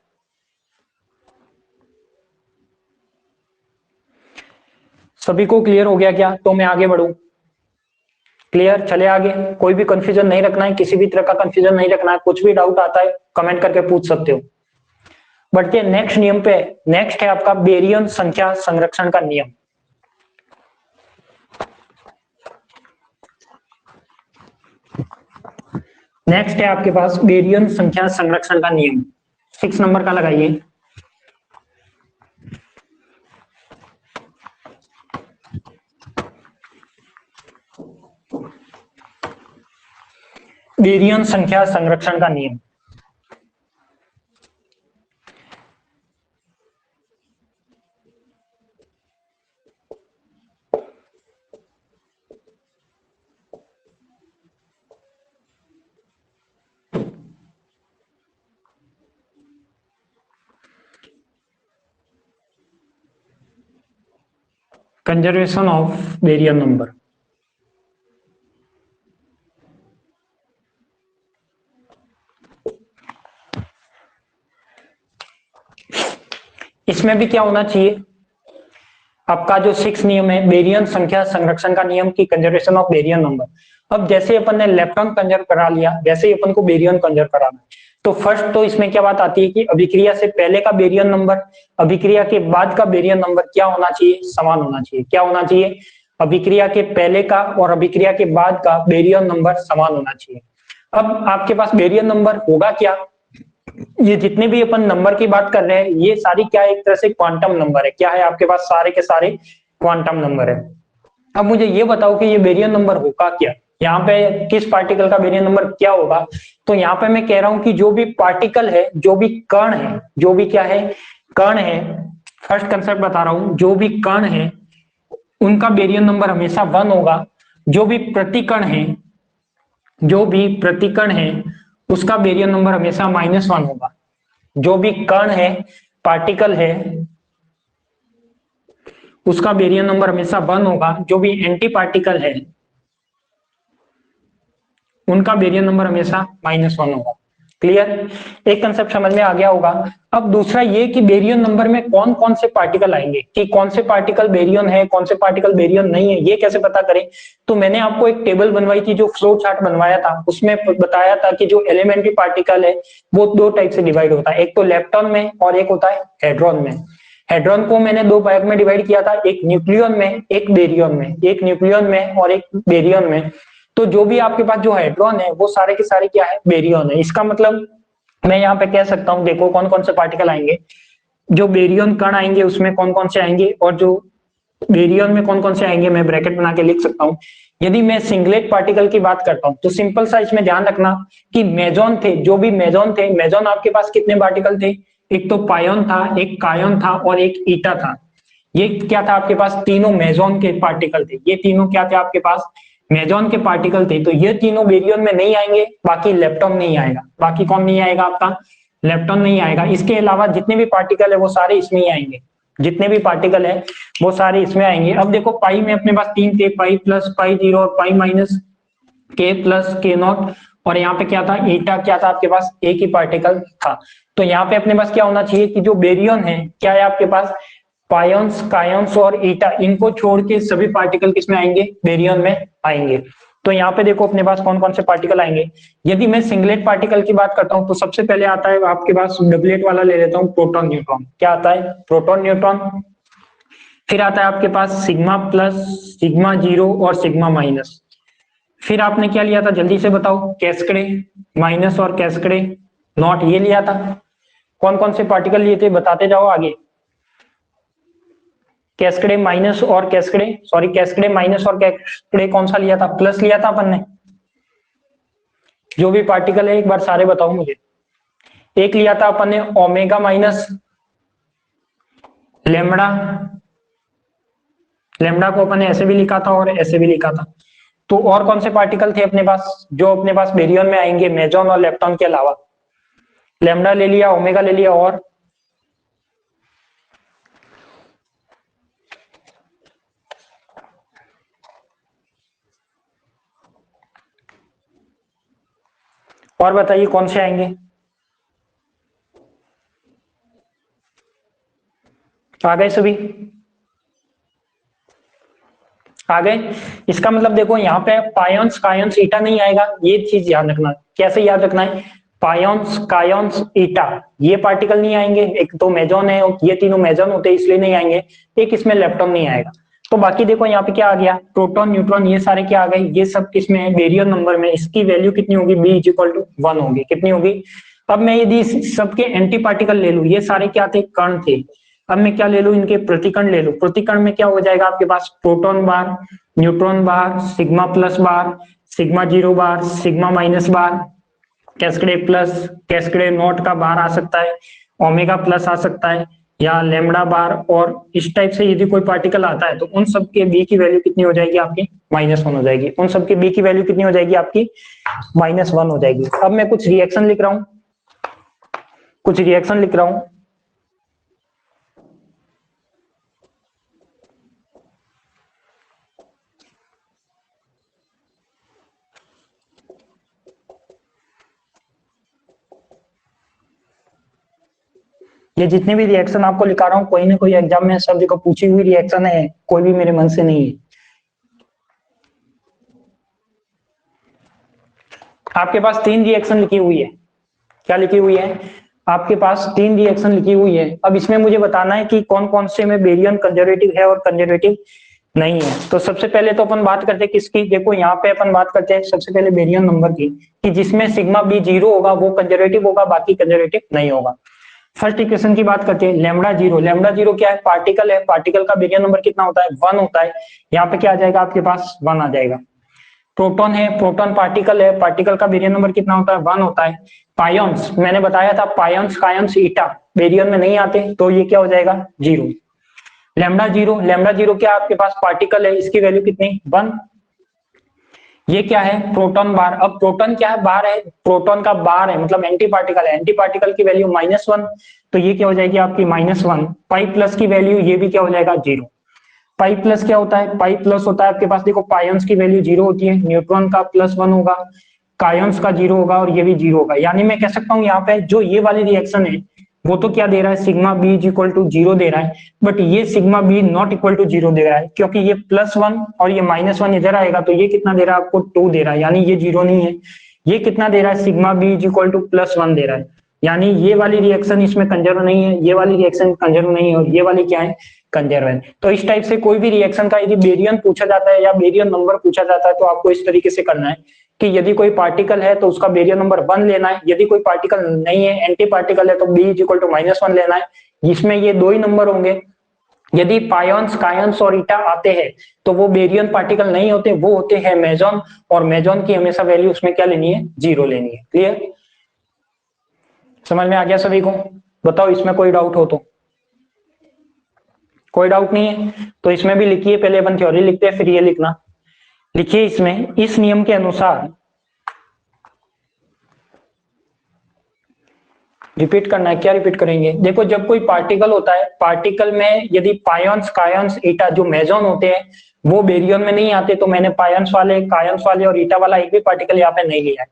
सभी को क्लियर हो गया क्या? तो मैं आगे बढ़ूं। क्लियर? चले आगे। कोई भी कंफ्यूजन नहीं रखना है, किसी भी तरह का कंफ्यूजन नहीं रखना है, कुछ भी डाउट आता है कमेंट करके पूछ सकते हो। बढ़ते हैं नेक्स्ट नियम पे। नेक्स्ट है आपका बेरियन संख्या संरक्षण का नियम। नेक्स्ट है आपके पास बेरियन संख्या संरक्षण का नियम। 6 नंबर का लगाइए। बेरियन संख्या संरक्षण का नियम। Conservation of baryon number. इसमें भी क्या होना चाहिए, आपका जो 6 नियम है बेरियन संख्या संरक्षण का नियम की कंजर्वेशन ऑफ बेरियन नंबर। अब जैसे अपन ने लेप्टॉन कंजर्व करा लिया, वैसे ही अपन को बेरियन कंजर्व कराना है। तो फर्स्ट तो इसमें क्या बात आती है कि अभिक्रिया से पहले का बेरियन नंबर, अभिक्रिया के बाद का बेरियन नंबर क्या होना चाहिए, समान होना चाहिए। क्या होना चाहिए, अभिक्रिया के पहले का और अभिक्रिया के बाद का बेरियन नंबर समान होना चाहिए। अब आपके पास बेरियन नंबर होगा क्या, ये जितने भी अपन नंबर की बात कर रहे हैं ये सारी क्या है, एक तरह से क्वांटम नंबर है। क्या है आपके पास, सारे के सारे क्वांटम नंबर है। अब मुझे ये बताओ कि ये बेरियन नंबर होगा क्या, यहाँ पे किस पार्टिकल का बेरियन नंबर क्या होगा। तो यहाँ पे मैं कह रहा हूं कि जो भी पार्टिकल है, जो भी कण है, जो भी क्या है, कण है, फर्स्ट कंसेप्ट बता रहा हूं, जो भी कण है उनका बेरियन नंबर हमेशा 1 होगा। जो भी प्रतिकण है, जो भी प्रतिकण है उसका बेरियन नंबर हमेशा -1 होगा। जो भी कण है, पार्टिकल है, उसका बेरियन नंबर हमेशा 1 होगा। जो भी एंटी पार्टिकल है उनका बेरियन नंबर हमेशा -1 होगा। क्लियर, एक कंसेप्ट समझ में आ गया होगा। अब दूसरा ये कि बेरियन नंबर में कौन कौन से पार्टिकल आएंगे, कि कौन से पार्टिकल बेरियन है, कौन से पार्टिकल बेरियन नहीं है, ये कैसे पता करें। तो मैंने आपको एक टेबल बनवाई थी, जो फ्लो चार्ट बनवाया था, उसमें बताया था कि जो एलिमेंट्री पार्टिकल है वो 2 टाइप से डिवाइड होता है, एक तो लेप्टॉन में और एक होता है हेड्रॉन में। हेड्रॉन को मैंने 2 भाग में डिवाइड किया था, एक न्यूक्लियन में, एक बेरियन में, एक न्यूक्लियन में और एक बेरियन में। तो जो भी आपके पास जो हेड्रॉन है वो सारे के सारे क्या है, बेरियन है। इसका मतलब मैं यहाँ पे कह सकता हूँ, देखो कौन कौन से पार्टिकल आएंगे, जो बेरियन कण आएंगे उसमें कौन कौन से आएंगे और जो बेरियन में कौन कौन से आएंगे, मैं ब्रैकेट बना के लिख सकता हूँ। यदि मैं सिंगलेट पार्टिकल की बात करता हूँ तो सिंपल सा इसमें ध्यान रखना कि मेजॉन थे, जो भी मेजॉन थे, मेजॉन आपके पास कितने पार्टिकल थे, एक तो पायोन था, एक कायोन था और एक ईटा था। ये क्या था आपके पास, तीनों मेजॉन के पार्टिकल थे। ये तीनों क्या थे आपके पास, मेजॉन के पार्टिकल थे। तो ये तीनों बेरियन में नहीं आएंगे, बाकी लेप्टॉन नहीं आएगा। बाकी कौन नहीं आएगा आपका, लेप्टॉन नहीं आएगा। इसके अलावा जितने भी पार्टिकल है वो सारे इसमें ही आएंगे, जितने भी पार्टिकल है वो सारे इसमें आएंगे। अब देखो पाई में अपने पास 3 थे, पाई प्लस, पाई जीरो और पाई माइनस, के प्लस, के नॉट। और यहाँ पे क्या था, ईटा क्या था आपके पास, एक ही पार्टिकल था। तो यहाँ पे अपने पास क्या होना चाहिए कि जो बेरियन है क्या है आपके पास, पायोन्स, कायोन्स और ईटा, इनको छोड़ के सभी पार्टिकल किसमें आएंगे, बेरियन में आएंगे। तो यहाँ पे देखो अपने पास कौन कौन से पार्टिकल आएंगे। यदि मैं सिंगलेट पार्टिकल की बात करता हूँ तो सबसे पहले आता है आपके पास, डबलेट वाला ले लेता हूँ, प्रोटॉन न्यूट्रॉन। क्या आता है, प्रोटॉन न्यूट्रॉन। फिर आता है आपके पास सिग्मा प्लस, सिग्मा जीरो और सिग्मा माइनस। फिर आपने क्या लिया था जल्दी से बताओ, कैस्कड़े माइनस और कैस्कड़े नॉट, ये लिया था। कौन कौन से पार्टिकल लिए थे बताते जाओ आगे। कैस्कड़े माइनस और कैस्कड़े, सॉरी कैस्कड़े माइनस और कैस्कड़े कौन सा लिया था, प्लस लिया था अपन ने। जो भी पार्टिकल है एक बार सारे बताओ मुझे। एक लिया था अपन ने ओमेगा माइनस, लेमड़ा, लेमड़ा को अपन ने ऐसे भी लिखा था और ऐसे भी लिखा था। तो और कौन से पार्टिकल थे अपने पास जो अपने पास बेरियन में आएंगे, मेजॉन और लेप्टॉन के अलावा। लेमड़ा ले लिया, ओमेगा ले लिया, और बताइए कौन से आएंगे। आ गए सभी, आ गए। इसका मतलब देखो यहाँ पे पायोन्स, कायोन्स, ईटा नहीं आएगा, ये चीज याद रखना। कैसे याद रखना है, पायोन्स, कायोन्स, ईटा, ये पार्टिकल नहीं आएंगे। एक तो मेजॉन है, ये तीनों मेजॉन होते हैं इसलिए नहीं आएंगे। एक इसमें लेप्टॉन नहीं आएगा। तो बाकी देखो यहाँ पे क्या आ गया, प्रोटॉन, न्यूट्रॉन, ये सारे क्या आ गए, ये सब किसमें है, बेरियन नंबर में। इसकी वैल्यू कितनी होगी, बी इज इक्वल टू 1 होगी। कितनी होगी। अब मैं यदि सबके एंटी पार्टिकल ले लूं, ये सारे क्या थे, कण थे। अब मैं क्या ले लूं, इनके प्रतिकण ले लूं। प्रतिकण में क्या हो जाएगा आपके पास, proton bar, neutron bar, sigma plus bar, sigma zero bar, sigma minus bar, cascade plus, cascade naught का बार आ सकता है, ओमेगा प्लस आ सकता है, या लेमडा बार। और इस टाइप से यदि कोई पार्टिकल आता है तो उन सब के बी की वैल्यू कितनी हो जाएगी आपकी, -1 हो जाएगी। उन सब के बी की वैल्यू कितनी हो जाएगी आपकी, -1 हो जाएगी। अब मैं कुछ रिएक्शन लिख रहा हूं, कुछ रिएक्शन लिख रहा हूं। ये जितने भी रिएक्शन आपको लिखा रहा हूँ कोई ना कोई एग्जाम में सब जगह पूछी हुई रिएक्शन है, कोई भी मेरे मन से नहीं है। आपके पास 3 रिएक्शन लिखी हुई है। क्या लिखी हुई है? आपके पास 3 रिएक्शन लिखी हुई है। अब इसमें मुझे बताना है कि कौन कौन से में बेरियम कंजर्वेटिव है और कंजर्वेटिव नहीं है। तो सबसे पहले तो अपन बात करते हैं किसकी। देखो यहाँ पे अपन बात करते हैं सबसे पहले बेरियम नंबर की, कि जिसमें सिग्मा बी 0 होगा वो कंजर्वेटिव होगा, बाकी कंजर्वेटिव नहीं होगा। फर्स्ट इक्वेशन की बात करते हैं, लैम्डा जीरो। लैम्डा जीरो क्या है? पार्टिकल है। पार्टिकल का बेरियम नंबर कितना होता है? 1 होता है। यहाँ पे क्या आ जाएगा आपके पास? 1 आ जाएगा। प्रोटॉन है, प्रोटॉन पार्टिकल है, पार्टिकल का बेरियम नंबर कितना होता है? 1 होता है। पायोन्स, मैंने बताया था पायोन्स कायोन्स ईटा बेरियम में नहीं आते, तो ये क्या हो जाएगा? 0। लैम्डा जीरो, लैम्डा जीरो क्या आपके पास? पार्टिकल है, इसकी वैल्यू कितनी? 1। ये क्या है? प्रोटॉन बार। अब प्रोटॉन क्या है? बार है, प्रोटॉन का बार है मतलब एंटी पार्टिकल है, एंटी पार्टिकल की वैल्यू -1, तो ये क्या हो जाएगी आपकी? -1। पाई प्लस की वैल्यू, ये भी क्या हो जाएगा? 0। पाई प्लस क्या होता है? पाई प्लस होता है आपके पास, देखो पायन्स की वैल्यू 0 होती है, न्यूट्रॉन का +1 होगा, कायन्स का 0 होगा और ये भी 0 होगा। यानी मैं कह सकता हूँ यहाँ पे जो ये वाली रिएक्शन है वो तो क्या दे रहा है? Sigma B is equal to 0 दे रहा है, बट ये sigma B not equal to 0 दे रहा है, क्योंकि ये +1 और ये -1 इधर आएगा, तो ये कितना दे रहा है आपको? 2 दे रहा है, यानी ये 0 नहीं है। ये कितना दे रहा है? Sigma B is equal to +1 दे रहा है, यानी ये वाली रिएक्शन इसमें कंजर्व नहीं है, ये वाली रिएक्शन कंजर्व नहीं है, और ये वाली क्या है? कंजर्व है। तो इस टाइप से कोई भी रिएक्शन का यदि बेरियम पूछा जाता है या बेरियम नंबर पूछा जाता है, तो आपको इस तरीके से करना है कि यदि कोई पार्टिकल है तो उसका बेरियम नंबर 1 लेना है, यदि कोई पार्टिकल नहीं है, एंटी पार्टिकल है, तो बी इज इक्वल टू -1 लेना है, जिसमें ये 2 ही नंबर होंगे। यदि पायोन्स कायन्स और ईटा आते हैं तो वो बेरियम पार्टिकल नहीं होते, वो होते हैं मेजॉन, और मेजॉन की हमेशा वैल्यू उसमें क्या लेनी है? 0 लेनी है। क्लियर? समझ में आ गया सभी को? बताओ इसमें कोई डाउट हो तो। कोई डाउट नहीं है तो इसमें भी लिखिए, पहले अपन थ्योरी लिखते हैं फिर ये लिखना। लिखिए इसमें, इस नियम के अनुसार, रिपीट करना है। क्या रिपीट करेंगे? देखो जब कोई पार्टिकल होता है, पार्टिकल में यदि पायोन्स कायोन्स ईटा जो मेजॉन होते हैं वो बेरियम में नहीं आते, तो मैंने पायोन्स वाले कायोन्स वाले और ईटा वाला एक भी पार्टिकल यहाँ पे नहीं लिया है,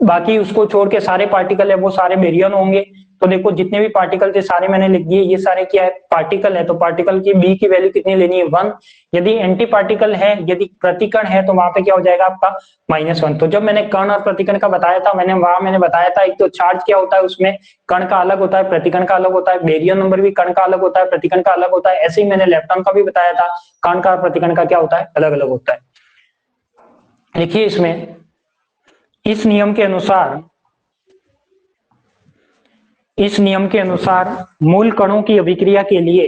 बाकी उसको छोड़ के सारे पार्टिकल है वो सारे बेरियम होंगे। तो देखो जितने भी पार्टिकल थे सारे मैंने लिख दिए, ये सारे क्या है? पार्टिकल है, तो पार्टिकल की बी की वैल्यू कितनी लेनी है? 1। यदि एंटी पार्टिकल है, यदि प्रतिकण है, तो वहां पे क्या हो जाएगा आपका? -1। तो जब मैंने कण और प्रतिकण का बताया था, मैंने बताया था एक तो चार्ज क्या होता है उसमें, कण का अलग होता है, प्रतिकण का अलग होता है, बेरियम नंबर भी कण का अलग होता है, प्रतिकण का अलग होता है। ऐसे ही मैंने इलेक्ट्रॉन का भी बताया था, कण का और प्रतिकण का क्या होता है? अलग अलग होता है। देखिए इसमें, इस नियम के अनुसार, इस नियम के अनुसार मूल कणों की अभिक्रिया के लिए,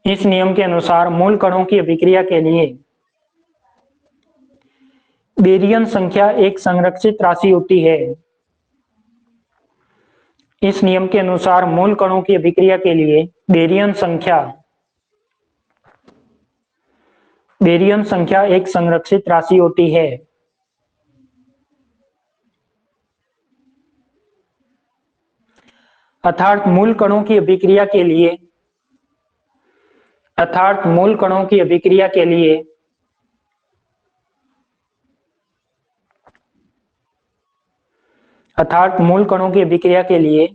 इस नियम के अनुसार मूल कणों की अभिक्रिया के लिए बेरियम संख्या एक संरक्षित राशि होती है। इस नियम के अनुसार मूल कणों की अभिक्रिया के लिए बेरियम संख्या एक संरक्षित राशि होती है। अर्थात मूल कणों की अभिक्रिया के लिए, अर्थात मूल कणों की अभिक्रिया के लिए अर्थात मूल कणों की अभिक्रिया के लिए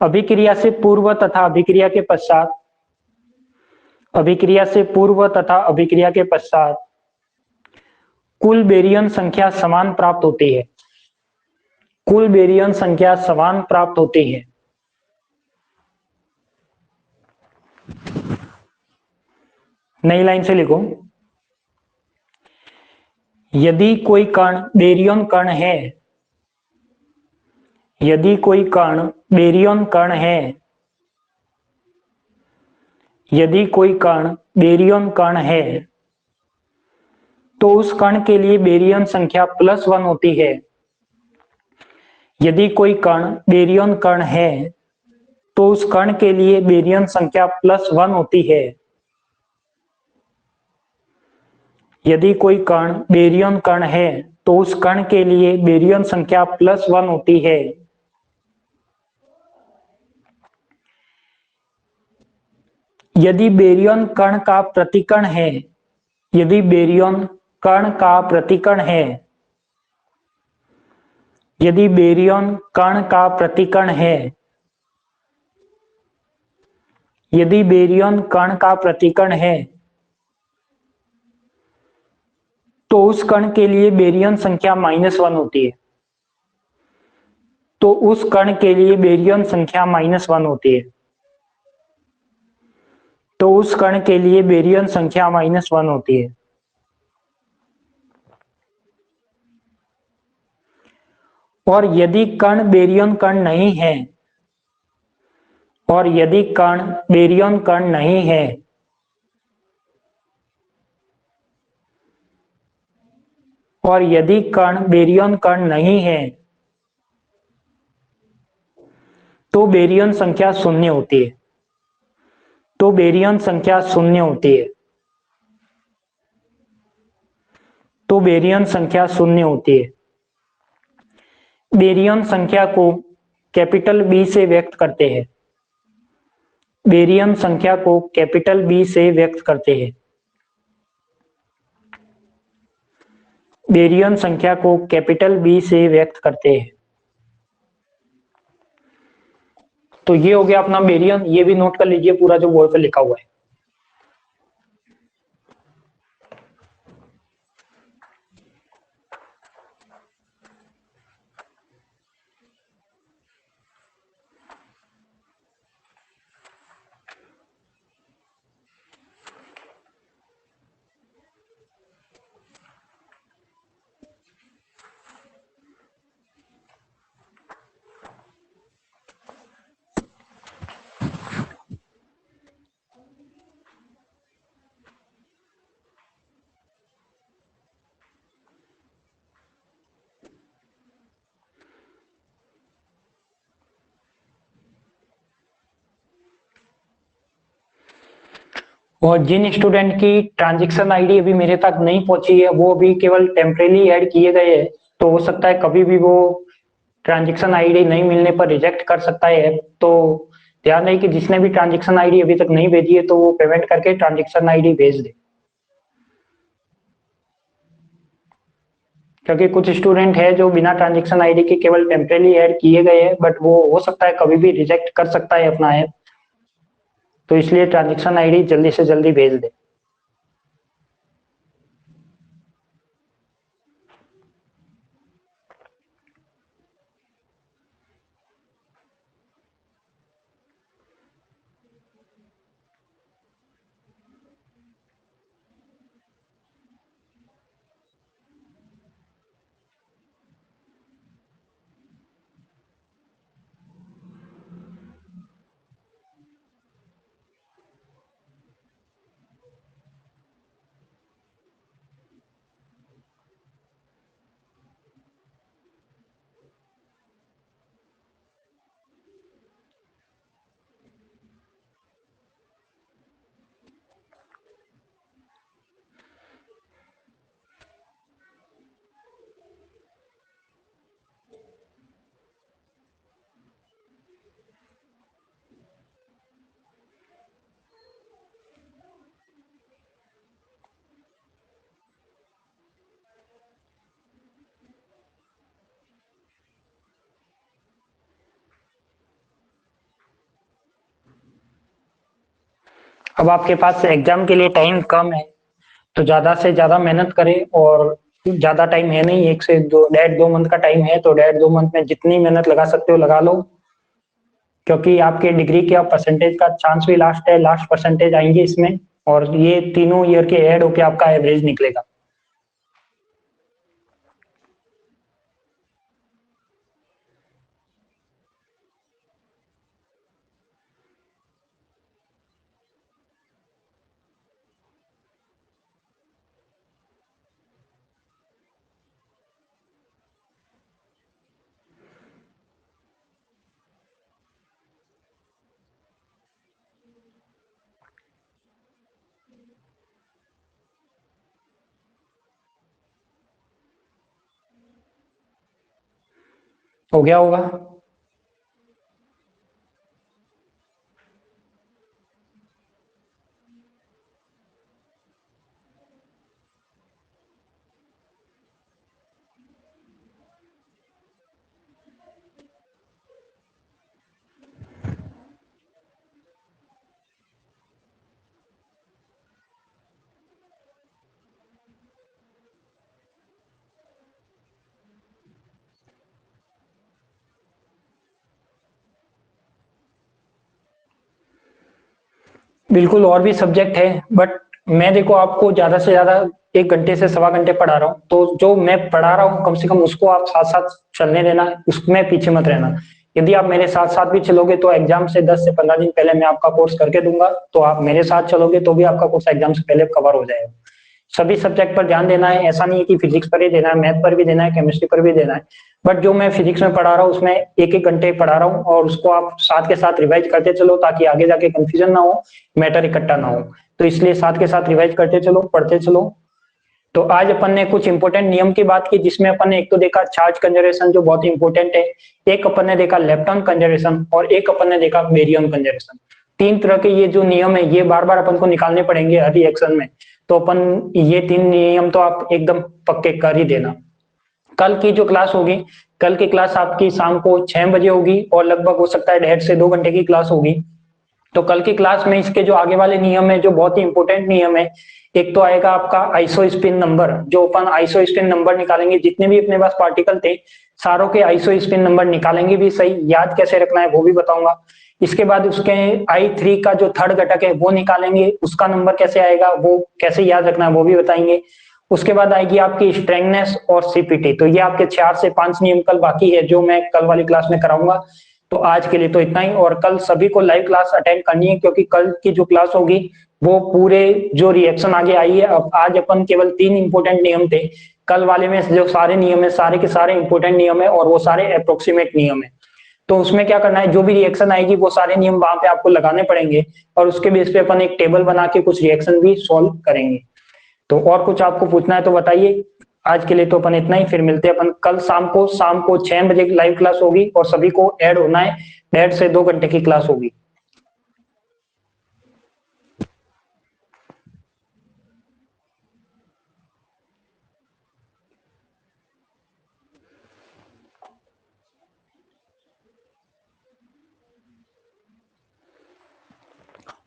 अभिक्रिया से पूर्व तथा अभिक्रिया के पश्चात, अभिक्रिया से पूर्व तथा अभिक्रिया के पश्चात कुल बेरियम संख्या समान प्राप्त होती है। कुल बेरियम संख्या समान प्राप्त होती है। नई लाइन से लिखो, यदि कोई कण बेरियम कण है, यदि कोई कण बेरियम कण है, यदि कोई कण बेरियम कण है, तो उस कण के लिए बेरियम संख्या +1 होती है। यदि कोई कण बेरियम कण है तो उस कण के लिए बेरियम संख्या +1 होती है। यदि कोई कण बेरियम कण है तो उस कण के लिए बेरियम संख्या +1 होती है। यदि बेरियम कण का प्रतिकण है, यदि बेरियम कण का प्रतिकण है, यदि बेरियम कण का प्रतिकण है, यदि बेरियन कण का प्रतिकण है तो उस कण के लिए बेरियन संख्या -1 होती है। तो उस कण के लिए बेरियन संख्या -1 होती है। तो उस कण के लिए बेरियन संख्या -1 होती है। और यदि कण बेरियन कण नहीं है, और यदि कण बेरियन कण नहीं है, और यदि कण बेरियन कण नहीं है, तो बेरियन संख्या 0 होती है। तो बेरियन संख्या 0 होती है। तो बेरियन संख्या 0 होती है। बेरियन संख्या को कैपिटल बी से व्यक्त करते हैं। बेरियन संख्या को कैपिटल बी से व्यक्त करते हैं। बेरियन संख्या को कैपिटल बी से व्यक्त करते हैं। तो ये हो गया अपना बेरियन। ये भी नोट कर लीजिए पूरा जो बोर्ड पे लिखा हुआ है। और जिन स्टूडेंट की ट्रांजैक्शन आईडी अभी मेरे तक नहीं पहुंची है, वो अभी केवल टेम्परेली ऐड किए गए हैं, तो हो सकता है कभी भी वो ट्रांजैक्शन आईडी नहीं मिलने पर रिजेक्ट कर सकता है। तो ध्यान रहे कि जिसने भी ट्रांजैक्शन आईडी अभी तक नहीं भेजी है, तो वो पेमेंट करके ट्रांजैक्शन आईडी भेज दे। क्योंकि कुछ स्टूडेंट है जो बिना ट्रांजैक्शन आईडी के केवल टेम्परेली ऐड किए गए हैं, बट वो हो सकता है कभी भी रिजेक्ट कर सकता है अपना ऐप। तो इसलिए ट्रांजैक्शन आईडी जल्दी से जल्दी भेज दे। अब आपके पास एग्जाम के लिए टाइम कम है, तो ज्यादा से ज्यादा मेहनत करें। और ज्यादा टाइम है नहीं, 1 से 2 मंथ का टाइम है, तो 1.5-2 मंथ में जितनी मेहनत लगा सकते हो लगा लो। क्योंकि आपके डिग्री के परसेंटेज का चांस भी लास्ट है, लास्ट परसेंटेज आएंगे इसमें। और ये तीनों ईयर के ऐड होके आपका एवरेज निकलेगा। हो गया होगा। बिल्कुल और भी सब्जेक्ट है, बट मैं देखो आपको ज्यादा से ज्यादा 1 घंटे से सवा घंटे पढ़ा रहा हूँ, तो जो मैं पढ़ा रहा हूँ कम से कम उसको आप साथ साथ चलने देना, उसमें पीछे मत रहना। यदि आप मेरे साथ साथ भी चलोगे तो एग्जाम से 10 से 15 दिन पहले मैं आपका कोर्स करके दूंगा, तो आप मेरे साथ चलोगे तो भी आपका कोर्स एग्जाम से पहले कवर हो जाएगा। सभी सब्जेक्ट पर ध्यान देना है, ऐसा नहीं है कि फिजिक्स पर ही देना है, मैथ पर भी देना है, केमिस्ट्री पर भी देना है। बट जो मैं फिजिक्स में पढ़ा रहा हूँ उसमें 1-1 घंटे पढ़ा रहा हूँ, और उसको आप साथ के साथ रिवाइज करते चलो ताकि आगे जाके कंफ्यूजन ना हो, मैटर इकट्ठा ना हो। तो इसलिए साथ के साथ रिवाइज करते चलो, पढ़ते चलो। तो आज अपन ने कुछ इंपॉर्टेंट नियम की बात की, जिसमें अपन ने एक तो देखा चार्ज कंजर्वेशन जो बहुत इंपॉर्टेंट है, एक अपन ने देखा लेप्टन कंजर्वेशन, और एक अपन ने देखा बेरियन कंजर्वेशन। 3 तरह के ये जो नियम है ये बार बार अपन को निकालने पड़ेंगे हर रिएक्शन में। तो अपन ये 3 नियम तो आप एकदम पक्के कर ही देना। कल की जो क्लास होगी, कल की क्लास आपकी शाम को 6 बजे होगी, और लगभग हो सकता है 1.5 से 2 घंटे की क्लास होगी। तो कल की क्लास में इसके जो आगे वाले नियम है जो बहुत ही इंपॉर्टेंट नियम है, एक तो आएगा आपका आइसो स्पिन नंबर, जो अपन आइसो स्पिन नंबर निकालेंगे, जितने भी अपने पास पार्टिकल थे सारों के आइसो स्पिन नंबर निकालेंगे भी सही, याद कैसे रखना है वो भी बताऊंगा। इसके बाद उसके I3 का जो थर्ड घटक है वो निकालेंगे, उसका नंबर कैसे आएगा, वो कैसे याद रखना है वो भी बताएंगे। उसके बाद आएगी आपकी स्ट्रेंथनेस और सीपीटी। तो ये आपके 4 से 5 नियम कल बाकी है जो मैं कल वाली क्लास में कराऊंगा। तो आज के लिए तो इतना ही, और कल सभी को लाइव क्लास अटेंड करनी है, क्योंकि कल की जो क्लास होगी वो पूरे जो रिएक्शन आगे आई है, अब आज अपन केवल 3 इंपॉर्टेंट नियम थे, कल वाले में जो सारे नियम है सारे के सारे इंपॉर्टेंट नियम है, और वो सारे अप्रोक्सीमेट नियम है। तो उसमें क्या करना है, जो भी रिएक्शन आएगी वो सारे नियम वहां पे आपको लगाने पड़ेंगे, और उसके बेस पे अपन एक टेबल बना के कुछ रिएक्शन भी सॉल्व करेंगे। तो और कुछ आपको पूछना है तो बताइए। आज के लिए तो अपन इतना ही, फिर मिलते हैं अपन कल शाम को 6 बजे लाइव क्लास होगी, और सभी को ऐड होना है, 1.5 से 2 घंटे की क्लास होगी।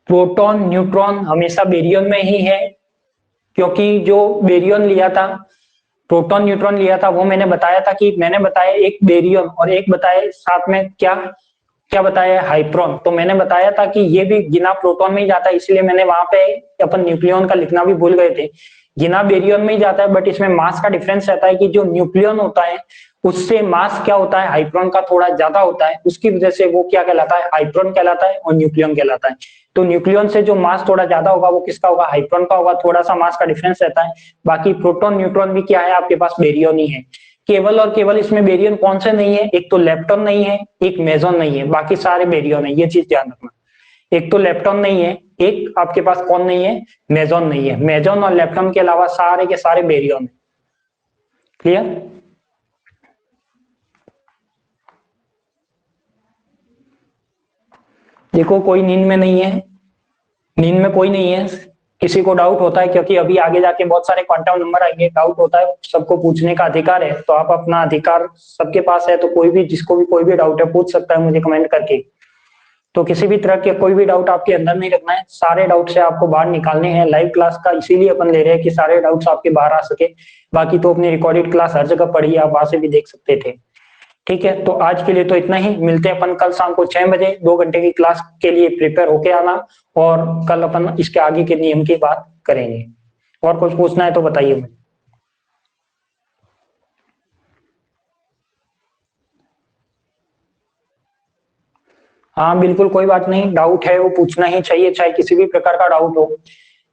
प्रोटॉन न्यूट्रॉन हमेशा बेरियन में ही है, क्योंकि जो बेरियन लिया था, प्रोटॉन न्यूट्रॉन लिया था, वो मैंने बताया था कि मैंने बताया एक बेरियन और एक बताया साथ में क्या क्या बताया है, हाइप्रोन। तो मैंने बताया था कि ये भी गिना प्रोटॉन में ही जाता है, इसलिए मैंने वहां पे अपन न्यूक्लियन का लिखना भी भूल गए थे। गिना बेरियन में ही जाता है, बट इसमें मास का डिफरेंस रहता है कि जो न्यूक्लियन होता है उससे मास क्या होता है, हाइप्रोन का थोड़ा ज्यादा होता है, उसकी वजह से वो क्या कहलाता है, हाइप्रोन कहलाता है और न्यूक्लियन कहलाता है। तो न्यूक्लियन से जो मास थोड़ा ज्यादा होगा वो किसका होगा, हाइप्रोन का होगा, थोड़ा सा मास का डिफरेंस रहता है। बाकी प्रोटॉन न्यूट्रॉन भी क्या है आपके पास, बेरियन ही है। केवल और केवल इसमें बेरियन कौन से नहीं है, एक तो लेप्टॉन नहीं है, एक मेसोन नहीं है, बाकी सारे बेरियन है, ये चीज ध्यान रखना। एक तो लेप्टॉन नहीं है, एक आपके पास कौन नहीं है, मेसोन नहीं है। मेसोन और लेप्टॉन के अलावा सारे के सारे बेरियन है। क्लियर। देखो कोई नींद में नहीं है, नींद में कोई नहीं है। किसी को डाउट होता है, क्योंकि अभी आगे जाके बहुत सारे क्वांटम नंबर आएंगे, डाउट होता है, सबको पूछने का अधिकार है, तो आप अपना अधिकार सबके पास है, तो कोई भी जिसको भी कोई भी डाउट है पूछ सकता है मुझे कमेंट करके। तो किसी भी तरह के कोई भी डाउट आपके अंदर नहीं रखना है, सारे डाउट से आपको बाहर निकालने हैं। लाइव क्लास का इसीलिए अपन ले रहे हैं कि सारे डाउट्स आपके बाहर आ सके। बाकी तो अपनी रिकॉर्डेड क्लास हर जगह पढ़ी, आप वहां से भी देख सकते थे। ठीक है, तो आज के लिए तो इतना ही, मिलते हैं अपन कल शाम को 6 बजे। 2 घंटे की क्लास के लिए प्रिपेयर होके आना, और कल अपन इसके आगे के नियम की बात करेंगे। और कुछ पूछना है तो बताइए मुझे। हाँ बिल्कुल, कोई बात नहीं, डाउट है वो पूछना ही चाहिए, चाहे किसी भी प्रकार का डाउट हो।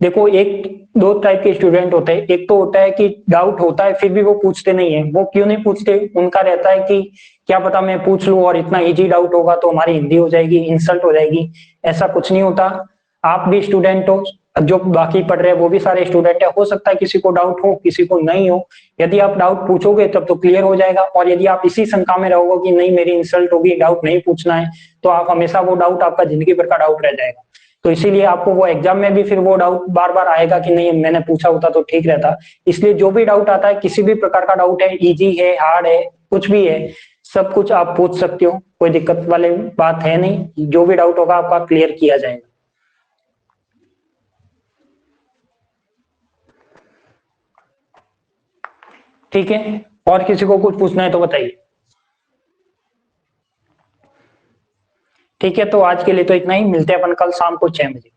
देखो एक दो टाइप के स्टूडेंट होते हैं, एक तो होता है कि डाउट होता है फिर भी वो पूछते नहीं है। वो क्यों नहीं पूछते, उनका रहता है कि क्या पता मैं पूछ लूं और इतना इजी डाउट होगा तो हमारी हिंदी हो जाएगी, इंसल्ट हो जाएगी। ऐसा कुछ नहीं होता। आप भी स्टूडेंट हो, जो बाकी पढ़ रहे हैं वो भी सारे स्टूडेंट है, हो सकता है किसी को डाउट हो किसी को नहीं हो। यदि आप डाउट पूछोगे तब तो क्लियर हो जाएगा, और यदि आप इसी शंका में रहोगे कि नहीं मेरी इंसल्ट होगी, डाउट नहीं पूछना है, तो आप हमेशा वो डाउट आपका जिंदगी भर का डाउट रह जाएगा। तो इसीलिए आपको वो एग्जाम में भी फिर वो डाउट बार बार आएगा कि नहीं मैंने पूछा होता तो ठीक रहता। इसलिए जो भी डाउट आता है, किसी भी प्रकार का डाउट है, इजी है हार्ड है कुछ भी है, सब कुछ आप पूछ सकते हो, कोई दिक्कत वाली बात है नहीं। जो भी डाउट होगा आपका क्लियर किया जाएगा। ठीक है, और किसी को कुछ पूछना है तो बताइए। ठीक है, तो आज के लिए तो इतना ही, मिलते हैं अपन कल शाम को 6 बजे।